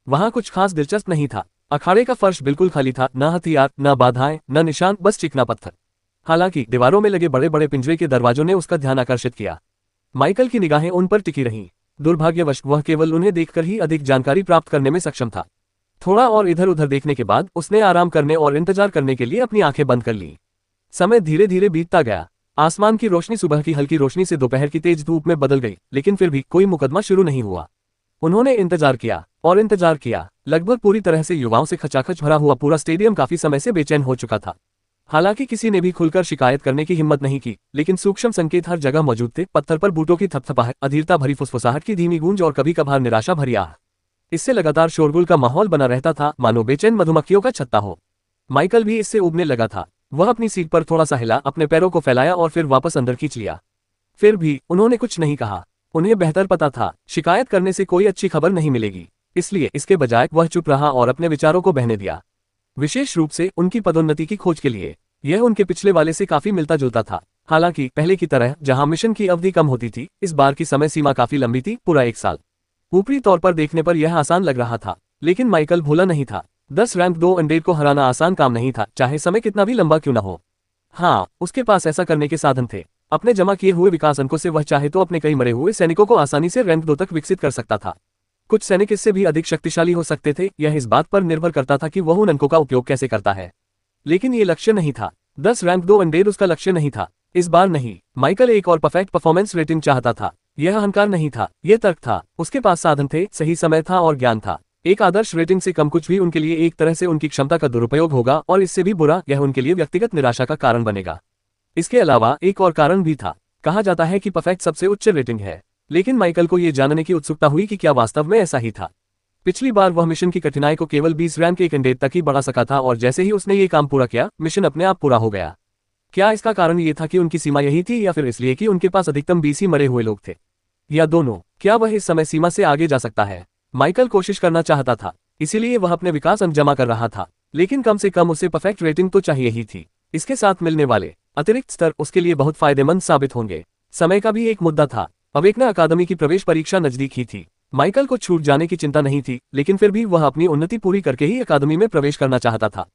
वहां कुछ खास दिलचस्प नहीं था। अखाड़े का फर्श बिल्कुल खाली था, न हथियार, न बाधाएं, न निशान, बस चिकना पत्थर। हालांकि दीवारों में लगे बड़े बड़े पिंजरे के दरवाजों ने उसका ध्यान आकर्षित किया। माइकल की निगाहें उन पर टिकी रहीं। दुर्भाग्यवश वह केवल उन्हें देखकर ही अधिक जानकारी प्राप्त करने में सक्षम था। थोड़ा और इधर उधर देखने के बाद उसने आराम करने और इंतजार करने के लिए अपनी आंखें बंद कर ली। समय धीरे धीरे बीतता गया। आसमान की रोशनी सुबह की हल्की रोशनी से दोपहर की तेज धूप में बदल गई, लेकिन फिर भी कोई मुकदमा शुरू नहीं हुआ। उन्होंने इंतजार किया और इंतजार किया। लगभग पूरी तरह से युवाओं से खचाखच भरा हुआ पूरा स्टेडियम काफी समय से बेचैन हो चुका था। हालांकि किसी ने भी खुलकर शिकायत करने की हिम्मत नहीं की, लेकिन सूक्ष्म संकेत हर जगह मौजूद थे। पत्थर पर बूटों की थपथपाहट, अधीरता भरी फुसफुसाहट की धीमी गूंज और कभी कभार निराशा भरी आह। इससे लगातार शोरगुल का माहौल बना रहता था, मानो बेचैन मधुमक्खियों का छत्ता हो। माइकल भी इससे उबने लगा था। वह अपनी सीट पर थोड़ा सा हिला, अपने पैरों को फैलाया और फिर वापस अंदर खींच लिया। फिर भी उन्होंने कुछ नहीं कहा। उन्हें बेहतर पता था, शिकायत करने से कोई अच्छी खबर नहीं मिलेगी। इसलिए इसके बजाय वह चुप रहा और अपने विचारों को बहने दिया। विशेष रूप से उनकी पदोन्नति की खोज के लिए। यह उनके पिछले वाले से काफी मिलता जुलता था। हालांकि पहले की तरह जहां मिशन की अवधि कम होती थी, इस बार की समय सीमा काफी लंबी थी, पूरा 1 साल। ऊपरी तौर पर देखने पर यह आसान लग रहा था, लेकिन माइकल भोला नहीं था। 10 रैंक 2 अनडेड को हराना आसान काम नहीं था, चाहे समय कितना भी लंबा क्यों न हो। हाँ, उसके पास ऐसा करने के साधन थे। अपने जमा किए हुए विकास अंकों से वह चाहे तो अपने कई मरे हुए सैनिकों को आसानी से रैंक 2 तक विकसित कर सकता था। कुछ सैनिक इससे भी अधिक शक्तिशाली हो सकते थे, यह इस बात पर निर्भर करता था कि वह उन अंकों का उपयोग कैसे करता है। लेकिन ये लक्ष्य नहीं था। 10 रैंक 2 अनडेड उसका लक्ष्य नहीं था। इस बार नहीं। माइकल एक और परफेक्ट परफॉर्मेंस रेटिंग चाहता था। यह अहंकार नहीं था, यह तर्क था। उसके पास साधन थे, सही समय था और ज्ञान था। एक आदर्श रेटिंग से कम कुछ भी उनके लिए एक तरह से उनकी क्षमता का दुरुपयोग होगा, और इससे भी बुरा, यह उनके लिए व्यक्तिगत निराशा का कारण बनेगा। इसके अलावा एक और कारण भी था। कहा जाता है कि परफेक्ट सबसे उच्च रेटिंग है, लेकिन माइकल को यह जानने की उत्सुकता हुई कि क्या वास्तव में ऐसा ही था। पिछली बार वह मिशन की कठिनाई को केवल 20 रैंक के कैंडिडेट तक ही बढ़ा सका था, और जैसे ही उसने ये काम पूरा किया, मिशन अपने आप पूरा हो गया। क्या इसका कारण ये था कि उनकी सीमा यही थी, या फिर इसलिए कि उनके पास अधिकतम 20 ही मरे हुए लोग थे, या दोनों? क्या वह इस समय सीमा से आगे जा सकता है? माइकल कोशिश करना चाहता था, इसीलिए वह अपने विकास अंक जमा कर रहा था, लेकिन कम से कम उसे परफेक्ट रेटिंग तो चाहिए ही थी। इसके साथ मिलने वाले अतिरिक्त स्तर उसके लिए बहुत फायदेमंद साबित होंगे। समय का भी एक मुद्दा था। अवेकना अकादमी की प्रवेश परीक्षा नजदीक ही थी। माइकल को छूट जाने की चिंता नहीं थी, लेकिन फिर भी वह अपनी उन्नति पूरी करके ही अकादमी में प्रवेश करना चाहता था।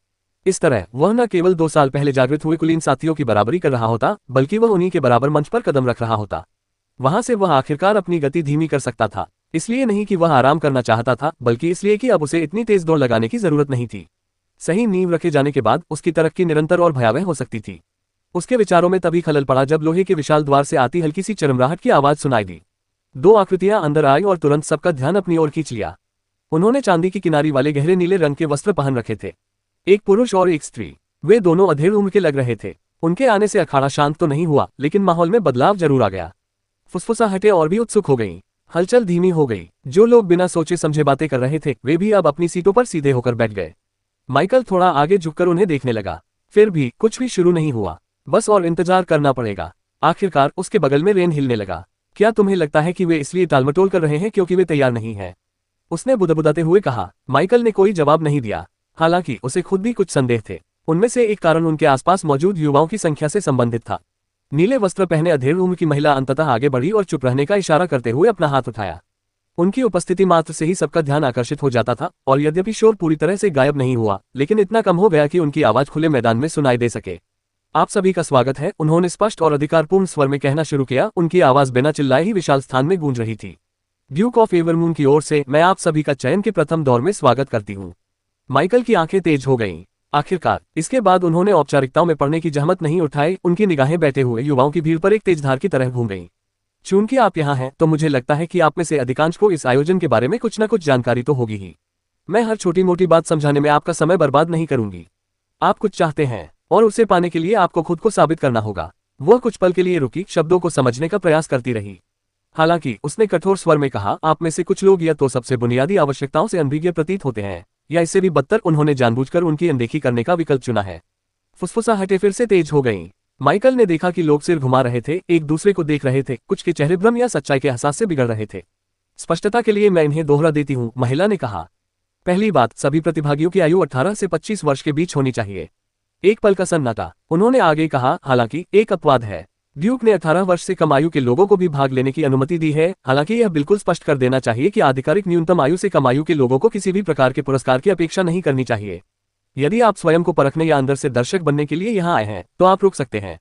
इस तरह वह न केवल 2 साल पहले जागृत हुए कुलीन साथियों की बराबरी कर रहा होता, बल्कि वह उन्हीं के बराबर मंच पर कदम रख रहा होता। वहां से वह आखिरकार अपनी गति धीमी कर सकता था। इसलिए नहीं कि वह आराम करना चाहता था, बल्कि इसलिए कि अब उसे इतनी तेज दौड़ लगाने की जरूरत नहीं थी। सही नींव रखे जाने के बाद उसकी तरक्की निरंतर और भयावह हो सकती थी। उसके विचारों में तभी खलल पड़ा जब लोहे के विशाल द्वार से आती हल्की सी चरमराहट की आवाज सुनाई दी। दो आकृतियां अंदर आई और तुरंत सबका ध्यान अपनी ओर खींच लिया। उन्होंने चांदी की किनारी वाले गहरे नीले रंग के वस्त्र पहन रखे थे। एक पुरुष और एक स्त्री। वे दोनों अधेड़ उम्र के लग रहे थे। उनके आने से अखाड़ा शांत तो नहीं हुआ, लेकिन माहौल में बदलाव जरूर आ गया। फुसफुसाहटें और भी उत्सुक हो गईं। हलचल धीमी हो गई। जो लोग बिना सोचे समझे बातें कर रहे थे वे भी अब अपनी सीटों पर सीधे होकर बैठ गए। माइकल थोड़ा आगे झुककर उन्हें देखने लगा। फिर भी कुछ भी शुरू नहीं हुआ। बस और इंतजार करना पड़ेगा। आखिरकार उसके बगल में रेन हिलने लगा। क्या तुम्हें लगता है कि वे इसलिए टालमटोल कर रहे हैं क्योंकि वे तैयार नहीं हैं? उसने बुदबुदाते हुए कहा। माइकल ने कोई जवाब नहीं दिया। हालांकि उसे खुद भी कुछ संदेह थे। उनमें से एक कारण उनके आसपास मौजूद युवाओं की संख्या से संबंधित था। नीले वस्त्र पहने अधेड़ उम्र की महिला अंततः आगे बढ़ी और चुप रहने का इशारा करते हुए अपना हाथ उठाया। उनकी उपस्थिति मात्र से ही सबका ध्यान आकर्षित हो जाता था, और यद्यपि शोर पूरी तरह से गायब नहीं हुआ, लेकिन इतना कम हो गया कि उनकी आवाज खुले मैदान में सुनाई दे सके। आप सभी का स्वागत है, उन्होंने स्पष्ट और अधिकारपूर्ण स्वर में कहना शुरू किया। उनकी आवाज बिना चिल्लाए ही विशाल स्थान में गूंज रही थी। ड्यूक ऑफ एवरमून की ओर से मैं आप सभी का चयन के प्रथम दौर में स्वागत करती हूँ। माइकल की आंखें तेज हो गईं। आखिरकार इसके बाद उन्होंने औपचारिकताओं में पड़ने की जहमत नहीं उठाई। उनकी निगाहें बैठे हुए युवाओं की भीड़ पर एक तेज धार की तरह घूम गईं। चूंकि आप यहाँ हैं तो मुझे लगता है कि आप में से अधिकांश को इस आयोजन के बारे में कुछ न कुछ जानकारी तो होगी ही। मैं हर छोटी मोटी बात समझाने में आपका समय बर्बाद नहीं करूंगी। आप कुछ चाहते हैं और उसे पाने के लिए आपको खुद को साबित करना होगा। वह कुछ पल के लिए रुकी, शब्दों को समझने का प्रयास करती रही। हालांकि उसने कठोर स्वर में कहा, आप में से कुछ लोग या तो सबसे बुनियादी आवश्यकताओं से अनभिज्ञ प्रतीत होते हैं, या इससे भी बदतर उन्होंने जानबूझकर उनकी अनदेखी करने का विकल्प चुना है। फुसफुसाहटें फिर से तेज हो गईं। माइकल ने देखा कि लोग सिर घुमा रहे थे, एक दूसरे को देख रहे थे, कुछ के चेहरे भ्रम या सच्चाई के एहसास से बिगड़ रहे थे। स्पष्टता के लिए मैं इन्हें दोहरा देती हूँ, महिला ने कहा। पहली बात, सभी प्रतिभागियों की आयु 18 से 25 वर्ष के बीच होनी चाहिए। एक पल का सन्नाटा। उन्होंने आगे कहा, हालांकि एक अपवाद है। ड्यूक ने 18 वर्ष से कम आयु के लोगों को भी भाग लेने की अनुमति दी है। हालांकि यह बिल्कुल स्पष्ट कर देना चाहिए कि आधिकारिक न्यूनतम आयु से कम आयु के लोगों को किसी भी प्रकार के पुरस्कार की अपेक्षा नहीं करनी चाहिए। यदि आप स्वयं को परखने या अंदर से दर्शक बनने के लिए यहाँ आए हैं तो आप रुक सकते हैं।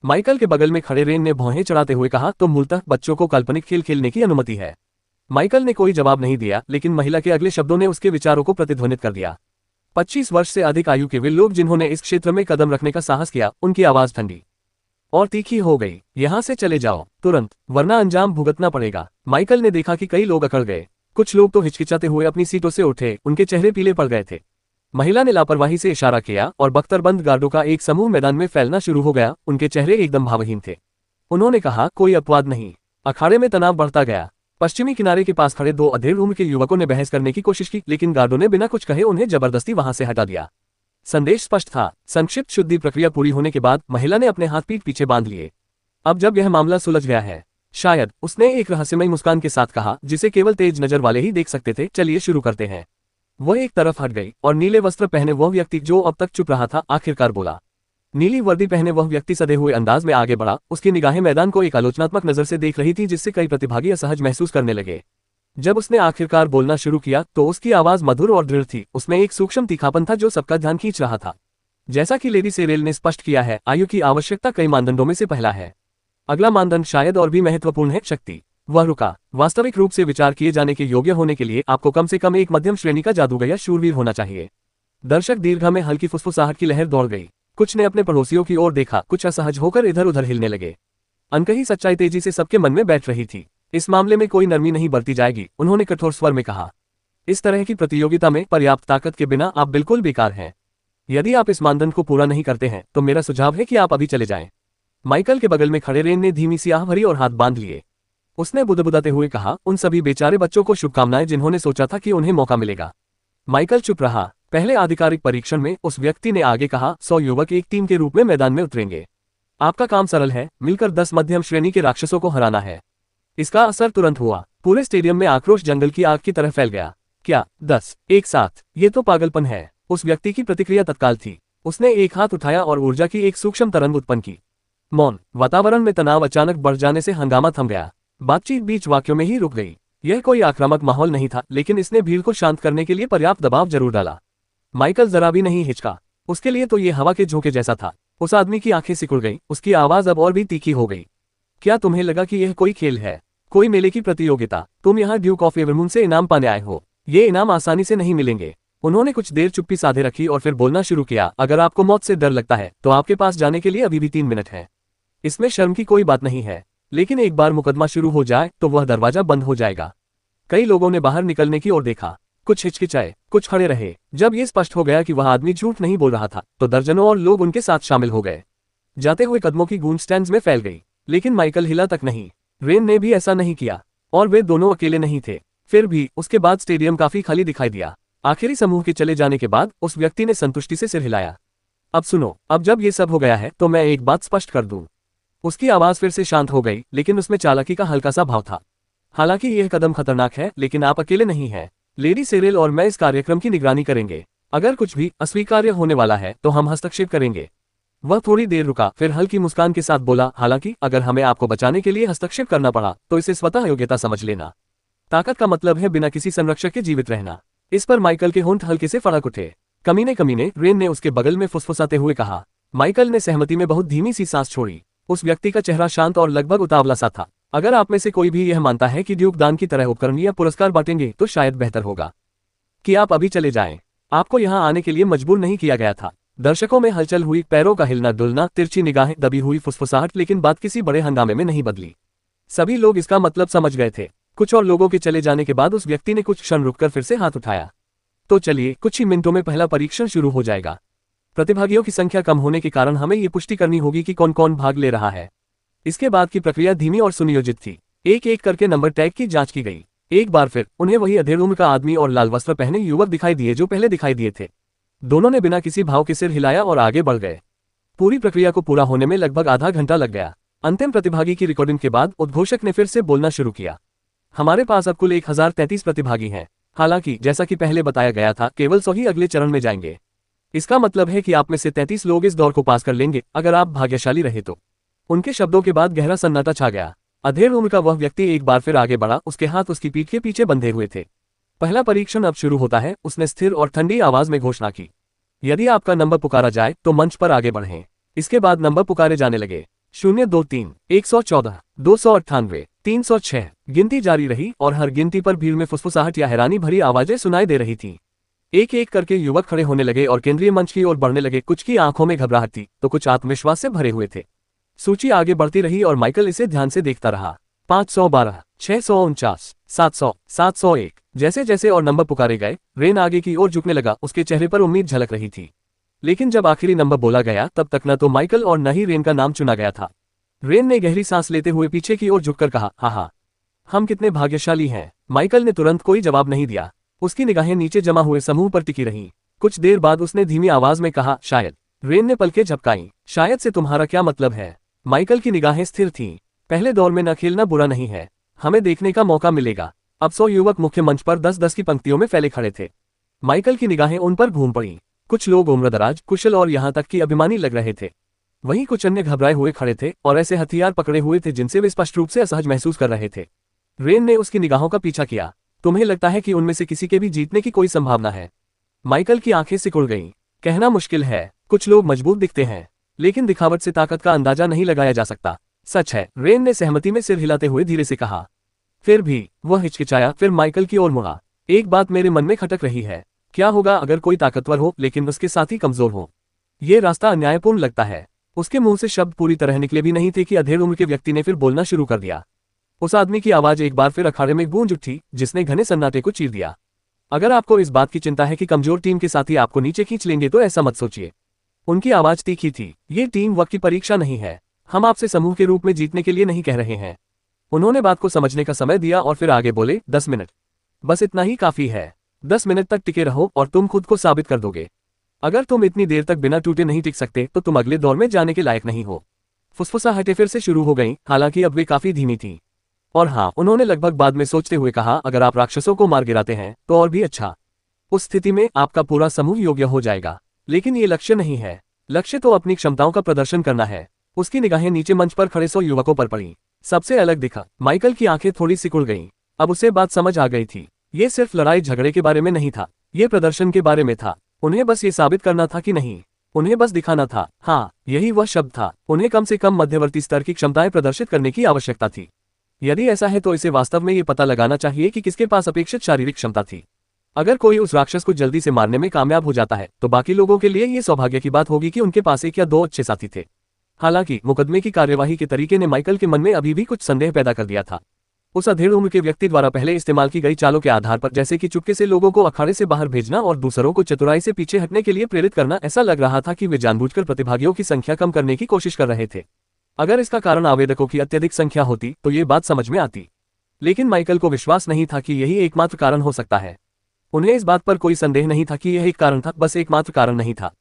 माइकल के बगल में खड़े रेन ने भौहें चढ़ाते हुए कहा, तो मूलतः बच्चों को काल्पनिक खेल खेलने की अनुमति है। माइकल ने कोई जवाब नहीं दिया, लेकिन महिला के अगले शब्दों ने उसके विचारों को प्रतिध्वनित कर दिया। 25 वर्ष से अधिक आयु के वे लोग जिन्होंने इस क्षेत्र में कदम रखने का साहस किया, उनकी आवाज ठंडी और तीखी हो गई। यहाँ से चले जाओ तुरंत, वरना अंजाम भुगतना पड़ेगा। माइकल ने देखा कि कई लोग अकड़ गए। कुछ लोग तो हिचकिचाते हुए अपनी सीटों से उठे, उनके चेहरे पीले पड़ गए थे। महिला ने लापरवाही से इशारा किया और बख्तरबंद गार्डों का एक समूह मैदान में फैलना शुरू हो गया। उनके चेहरे एकदम भावहीन थे। उन्होंने कहा, कोई अपवाद नहीं। अखाड़े में तनाव बढ़ता गया। पश्चिमी किनारे के पास खड़े दो अधेड़ उम्र के युवकों ने बहस करने की कोशिश की, लेकिन गार्डों ने बिना कुछ कहे उन्हें जबरदस्ती वहां से हटा दिया। संदेश स्पष्ट था। संक्षिप्त शुद्धि प्रक्रिया पूरी होने के बाद महिला ने अपने हाथ पीठ पीछे बांध लिए। अब जब यह मामला सुलझ गया है, शायद, उसने एक रहस्यमयी मुस्कान के साथ कहा, जिसे केवल तेज नजर वाले ही देख सकते थे, चलिए शुरू करते हैं। वह एक तरफ हट गई और नीले वस्त्र पहने वह व्यक्ति जो अब तक चुप रहा था, आखिरकार बोला। नीली वर्दी पहने वह व्यक्ति सधे हुए अंदाज में आगे बढ़ा। उसकी निगाहें मैदान को एक आलोचनात्मक नजर से देख रही थी, जिससे कई प्रतिभागी असहज महसूस करने लगे। जब उसने आखिरकार बोलना शुरू किया तो उसकी आवाज मधुर और दृढ़ थी। उसमें एक सूक्ष्म तीखापन था जो सबका ध्यान खींच रहा था। जैसा कि लेडी सेरेल ने स्पष्ट किया है, आयु की आवश्यकता कई मानदंडों में से पहला है। अगला मानदंड शायद और भी महत्वपूर्ण है, शक्ति। वह रुका। वास्तविक रूप से विचार किए जाने के योग्य होने के लिए आपको कम से कम एक मध्यम श्रेणी का जादूगर या शूरवीर होना चाहिए। दर्शक दीर्घा में हल्की फुसफुसाहट की लहर दौड़ गई। कुछ ने अपने पड़ोसियों की ओर देखा, कुछ असहज होकर इधर उधर हिलने लगे। अनकही सच्चाई तेजी से सबके मन में बैठ रही थी। इस मामले में कोई नरमी नहीं बरती जाएगी, उन्होंने कठोर स्वर में कहा। इस तरह की प्रतियोगिता में पर्याप्त ताकत के बिना आप बिल्कुल बेकार हैं। यदि आप इस मानदंड को पूरा नहीं करते हैं तो मेरा सुझाव है कि आप अभी चले जाएं। माइकल के बगल में खड़े रेन ने धीमी सी आह भरी और हाथ बांध लिए। उसने बुदबुदाते हुए कहा, उन सभी बेचारे बच्चों को शुभकामनाएं जिन्होंने सोचा था कि उन्हें मौका मिलेगा। माइकल चुप रहा। पहले आधिकारिक परीक्षण में उस व्यक्ति ने आगे कहा, 100 युवक एक टीम के रूप में मैदान में उतरेंगे। आपका काम सरल है, मिलकर 10 मध्यम श्रेणी के राक्षसों को हराना है। इसका असर तुरंत हुआ। पूरे स्टेडियम में आक्रोश जंगल की आग की तरह फैल गया। क्या 10 एक साथ? ये तो पागलपन है। उस व्यक्ति की प्रतिक्रिया तत्काल थी। उसने एक हाथ उठाया और ऊर्जा की एक सूक्ष्म तरंग उत्पन्न की। मौन। वातावरण में तनाव अचानक बढ़ जाने से हंगामा थम गया। बातचीत बीच वाक्यों में ही रुक गई। यह कोई आक्रामक माहौल नहीं था, लेकिन इसने भीड़ को शांत करने के लिए पर्याप्त दबाव जरूर डाला। माइकल जरा भी नहीं हिचका। उसके लिए तो ये हवा के झोंके जैसा था। उस आदमी की आंखें सिकुड़ गई। उसकी आवाज अब और भी तीखी हो गई। क्या तुम्हें लगा कि यह कोई खेल है? कोई मेले की प्रतियोगिता? तुम यहाँ ड्यूक ऑफ एवरमून से इनाम पाने आए हो। ये इनाम आसानी से नहीं मिलेंगे। उन्होंने कुछ देर चुप्पी साधे रखी और फिर बोलना शुरू किया, अगर आपको मौत से डर लगता है तो आपके पास जाने के लिए अभी भी 3 मिनट है। इसमें शर्म की कोई बात नहीं है, लेकिन एक बार मुकदमा शुरू हो जाए तो वह दरवाजा बंद हो जाएगा। कई लोगों ने बाहर निकलने की ओर देखा, कुछ हिचकिचाए, कुछ खड़े रहे। जब ये स्पष्ट हो गया कि वह आदमी झूठ नहीं बोल रहा था तो दर्जनों और लोग उनके साथ शामिल हो गए। जाते हुए कदमों की गूंज स्टैंड्स में फैल गई, लेकिन माइकल हिला तक नहीं। रेन ने भी ऐसा नहीं किया, और वे दोनों अकेले नहीं थे। फिर भी उसके बाद स्टेडियम काफी खाली दिखाई दिया। आखिरी समूह के चले जाने के बाद उस व्यक्ति ने संतुष्टि से सिर हिलाया। अब सुनो, अब जब ये सब हो गया है तो मैं एक बात स्पष्ट कर दूं। उसकी आवाज फिर से शांत हो गई, लेकिन उसमें चालाकी का हल्का सा भाव था। हालांकि यह कदम खतरनाक है, लेकिन आप अकेले नहीं हैं। लेडी सेरिल और मैं इस कार्यक्रम की निगरानी करेंगे। अगर कुछ भी अस्वीकार्य होने वाला है तो हम हस्तक्षेप करेंगे। वह थोड़ी देर रुका, फिर हल्की मुस्कान के साथ बोला, हालांकि अगर हमें आपको बचाने के लिए हस्तक्षेप करना पड़ा तो इसे स्वतः योग्यता समझ लेना। ताकत का मतलब है बिना किसी संरक्षक के जीवित रहना। इस पर माइकल के होंठ हल्के से फड़क उठे। कमीने कमीने, रेन ने उसके बगल में फुसफुसाते हुए कहा। माइकल ने सहमति में बहुत धीमी सी सांस छोड़ी। उस व्यक्ति का चेहरा शांत और लगभग उतावला सा था। अगर आप में से कोई भी यह मानता है कि ड्यूक दान की तरह उपकरण या पुरस्कार बांटेंगे तो शायद बेहतर होगा कि आप अभी चले जाएं। आपको यहां आने के लिए मजबूर नहीं किया गया था। दर्शकों में हलचल हुई, पैरों का हिलना डुलना, तिरछी निगाहें, दबी हुई फुसफुसाहट, लेकिन बात किसी बड़े हंगामे में नहीं बदली। सभी लोग इसका मतलब समझ गए थे। कुछ और लोगों के चले जाने के बाद उस व्यक्ति ने कुछ क्षण रुककर फिर से हाथ उठाया। तो चलिए, कुछ ही मिनटों में पहला परीक्षण शुरू हो जाएगा। प्रतिभागियों की संख्या कम होने के कारण हमें ये पुष्टि करनी होगी कि कौन कौन भाग ले रहा है। इसके बाद की प्रक्रिया धीमी और सुनियोजित थी। एक एक करके नंबर टैग की जांच की गई। एक बार फिर उन्हें वही अधेड़ उम्र का आदमी और लाल वस्त्र पहने युवक दिखाई दिए जो पहले दिखाई दिए थे। दोनों ने बिना किसी भाव के सिर हिलाया और आगे बढ़ गए। पूरी प्रक्रिया को पूरा होने में लगभग आधा घंटा लग गया। अंतिम प्रतिभागी की रिकॉर्डिंग के बाद उद्घोषक ने फिर से बोलना शुरू किया। हमारे पास अब कुल 1033 प्रतिभागी हैं। हालांकि जैसा कि पहले बताया गया था, केवल 100 ही अगले चरण में जाएंगे। इसका मतलब है कि आप में से 33 लोग इस दौर को पास कर लेंगे, अगर आप भाग्यशाली रहे तो। उनके शब्दों के बाद गहरा सन्नाटा छा गया। अधेड़ उम्र का वह व्यक्ति एक बार फिर आगे बढ़ा, उसके हाथ उसकी पीठ के पीछे बंधे हुए थे। पहला परीक्षण अब शुरू होता है, उसने स्थिर और ठंडी आवाज में घोषणा की। यदि आपका नंबर पुकारा जाए तो मंच पर आगे बढ़ें। इसके बाद नंबर पुकारे जाने लगे। 023, 114, 298, 306। गिनती जारी रही और हर गिनती पर भीड़ में फुसफुसाहट या हैरानी भरी आवाजें सुनाई दे रही थी। एक एक करके युवक खड़े होने लगे और केंद्रीय मंच की ओर बढ़ने लगे। कुछ की आंखों में घबराहट थी तो कुछ आत्मविश्वास से भरे हुए थे। सूची आगे बढ़ती रही और माइकल इसे ध्यान से देखता रहा। 512, 649, 700, 701। जैसे जैसे और नंबर पुकारे गए, रेन आगे की ओर झुकने लगा। उसके चेहरे पर उम्मीद झलक रही थी। लेकिन जब आखिरी नंबर बोला गया तब तक न तो माइकल और न ही रेन का नाम चुना गया था। रेन ने गहरी सांस लेते हुए पीछे की ओर झुककर कहा, हाँ, हम कितने भाग्यशाली हैं। माइकल ने तुरंत कोई जवाब नहीं दिया। उसकी निगाहें नीचे जमा हुए समूह पर टिकी रहीं। कुछ देर बाद उसने धीमी आवाज में कहा, शायद। रेन ने पलकें झपकाईं। शायद से तुम्हारा क्या मतलब है? माइकल की निगाहें स्थिर थीं। पहले दौर में न खेलना बुरा नहीं है, हमें देखने का मौका मिलेगा। अब 100 युवक मुख्य मंच पर 10-10 की पंक्तियों में फैले खड़े थे। माइकल की निगाहें उन पर घूम पड़ीं। कुछ लोग उम्रदराज, कुशल और यहां तक कि अभिमानी लग रहे थे। वहीं कुछ अन्य घबराए हुए खड़े थे और ऐसे हथियार पकड़े हुए थे जिनसे वे स्पष्ट रूप से असहज महसूस कर रहे थे। रेन ने उसकी निगाहों का पीछा किया। तुम्हें लगता है कि उनमें से किसी के भी जीतने की कोई संभावना है? माइकल की आंखें सिकुड़ गईं। कहना मुश्किल है, कुछ लोग मजबूत दिखते हैं, लेकिन दिखावट से ताकत का अंदाजा नहीं लगाया जा सकता। सच है, रेन ने सहमति में सिर हिलाते हुए धीरे से कहा। फिर भी वह हिचकिचाया, फिर माइकल की ओर मुड़ा। एक बात मेरे मन में खटक रही है, क्या होगा अगर कोई ताकतवर हो लेकिन उसके साथ ही कमजोर हो? ये रास्ता अन्यायपूर्ण लगता है। उसके मुंह से शब्द पूरी तरह निकले भी नहीं थे कि अधेड़ उम्र के व्यक्ति ने फिर बोलना शुरू कर दिया। उस आदमी की आवाज एक बार फिर अखाड़े में गूंज उठी, जिसने घने सन्नाटे को चीर दिया। अगर आपको इस बात की चिंता है कि कमजोर टीम के साथी आपको नीचे खींच लेंगे तो ऐसा मत सोचिए। उनकी आवाज तीखी थी। ये टीम वर्क की परीक्षा नहीं है। हम आपसे समूह के रूप में जीतने के लिए नहीं कह रहे हैं। उन्होंने बात को समझने का समय दिया और फिर आगे बोले, 10 मिनट, बस इतना ही काफी है। 10 मिनट तक टिके रहो और तुम खुद को साबित कर दोगे। अगर तुम इतनी देर तक बिना टूटे नहीं टिक सकते तो तुम अगले दौर में जाने के लायक नहीं हो। फुसफुसाहटें फिर से शुरू हो गईं, हालांकि अब वे काफी धीमी थीं। और हाँ, उन्होंने लगभग बाद में सोचते हुए कहा, अगर आप राक्षसों को मार गिराते हैं तो और भी अच्छा। उस स्थिति में आपका पूरा समूह योग्य हो जाएगा। लेकिन ये लक्ष्य नहीं है। लक्ष्य तो अपनी क्षमताओं का प्रदर्शन करना है। उसकी निगाहें नीचे मंच पर खड़े 100 युवकों पर पड़ी। सबसे अलग दिखा। माइकल की आंखें थोड़ी सिकुड़ गईं। अब उसे बात समझ आ गई थी। ये सिर्फ लड़ाई झगड़े के बारे में नहीं था, ये प्रदर्शन के बारे में था। उन्हें बस ये साबित करना था कि नहीं, उन्हें बस दिखाना था। हाँ, यही वह शब्द था। उन्हें कम से कम मध्यवर्ती स्तर की क्षमताएं प्रदर्शित करने की आवश्यकता थी। यदि ऐसा है तो इसे वास्तव में ये पता लगाना चाहिए कि किसके पास अपेक्षित शारीरिक क्षमता थी। अगर कोई उस राक्षस को जल्दी से मारने में कामयाब हो जाता है तो बाकी लोगों के लिए ये सौभाग्य की बात होगी कि उनके पास एक या दो अच्छे साथी थे। हालांकि मुकदमे की कार्यवाही के तरीके ने माइकल के मन में अभी भी कुछ संदेह पैदा कर दिया था। उस अधेड़ उम्र के व्यक्ति द्वारा पहले इस्तेमाल की गई चालों के आधार पर, जैसे कि चुपके से लोगों को अखाड़े से बाहर भेजना और दूसरों को चतुराई से पीछे हटने के लिए प्रेरित करना, ऐसा लग रहा था कि वे जानबूझकर प्रतिभागियों की संख्या कम करने की कोशिश कर रहे थे। अगर इसका कारण आवेदकों की अत्यधिक संख्या होती तो ये बात समझ में आती, लेकिन माइकल को विश्वास नहीं था कि यही एकमात्र कारण हो सकता है। उन्हें इस बात पर कोई संदेह नहीं था कि यह एक कारण था, बस एकमात्र कारण नहीं था।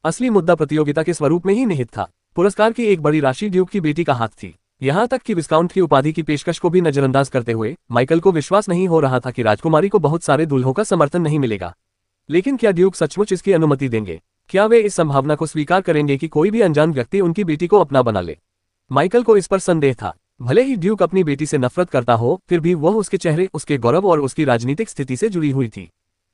असली मुद्दा प्रतियोगिता के स्वरूप में ही निहित था। पुरस्कार की एक बड़ी राशि ड्यूक की बेटी का हाथ थी। यहां तक कि विस्काउंट की उपाधि की पेशकश को भी नजरअंदाज करते हुए माइकल को विश्वास नहीं हो रहा था कि राजकुमारी को बहुत सारे दूल्हों का समर्थन नहीं मिलेगा। लेकिन क्या ड्यूक सचमुच इसकी अनुमति देंगे? क्या वे इस संभावना को स्वीकार करेंगे कि कोई भी अनजान व्यक्ति उनकी बेटी को अपना बना ले? माइकल को इस पर संदेह था। भले ही ड्यूक अपनी बेटी से नफरत करता हो, फिर भी वह उसके चेहरे, उसके गौरव और उसकी राजनीतिक स्थिति से जुड़ी हुई थी।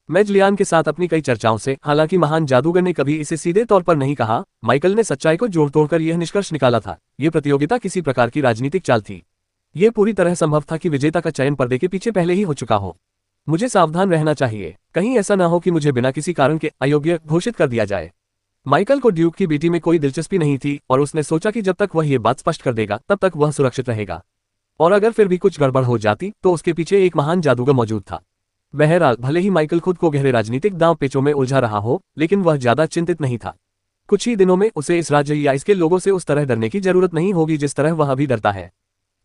मैजलियान के साथ अपनी कई चर्चाओं से, हालांकि महान जादूगर ने कभी इसे सीधे तौर पर नहीं कहा, माइकल ने सच्चाई को जोड़ तोड़कर यह निष्कर्ष निकाला था, ये प्रतियोगिता किसी प्रकार की राजनीतिक चाल थी। यह पूरी तरह संभव था कि विजेता का चयन पर्दे के पीछे पहले ही हो चुका हो। मुझे सावधान रहना चाहिए, कहीं ऐसा ना हो कि मुझे बिना किसी कारण के अयोग्य घोषित कर दिया जाए। माइकल को ड्यूक की बेटी में कोई दिलचस्पी नहीं थी और उसने सोचा कि जब तक वह ये बात स्पष्ट कर देगा तब तक वह सुरक्षित रहेगा, और अगर फिर भी कुछ गड़बड़ हो जाती तो उसके पीछे एक महान जादूगर मौजूद था। बहरहाल, भले ही माइकल खुद को गहरे राजनीतिक दांव पेचों में उलझा रहा हो, लेकिन वह ज्यादा चिंतित नहीं था। कुछ ही दिनों में उसे इस राज्य या इसके लोगों से उस तरह डरने की जरूरत नहीं होगी जिस तरह वह अभी डरता है।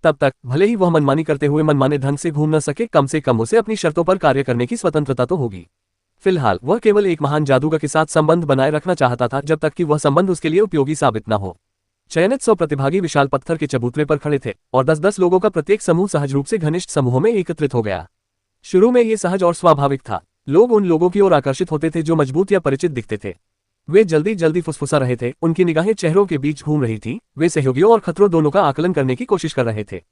तब तक भले ही वह मनमानी करते हुए मनमाने ढंग से घूम न सके, कम से कम उसे अपनी शर्तों पर कार्य करने की स्वतंत्रता तो होगी। फिलहाल वह केवल एक महान जादूगर के साथ संबंध बनाए रखना चाहता था, जब तक कि वह संबंध उसके लिए उपयोगी साबित न हो। चयनित 100 प्रतिभागी विशाल पत्थर के चबूतरे पर खड़े थे और 10-10 लोगों का प्रत्येक समूह सहज रूप से घनिष्ठ समूहों में एकत्रित हो गया। शुरू में ये सहज और स्वाभाविक था। लोग उन लोगों की ओर आकर्षित होते थे जो मजबूत या परिचित दिखते थे। वे जल्दी जल्दी फुसफुसा रहे थे, उनकी निगाहें चेहरों के बीच घूम रही थी। वे सहयोगियों और खतरों दोनों का आकलन करने की कोशिश कर रहे थे।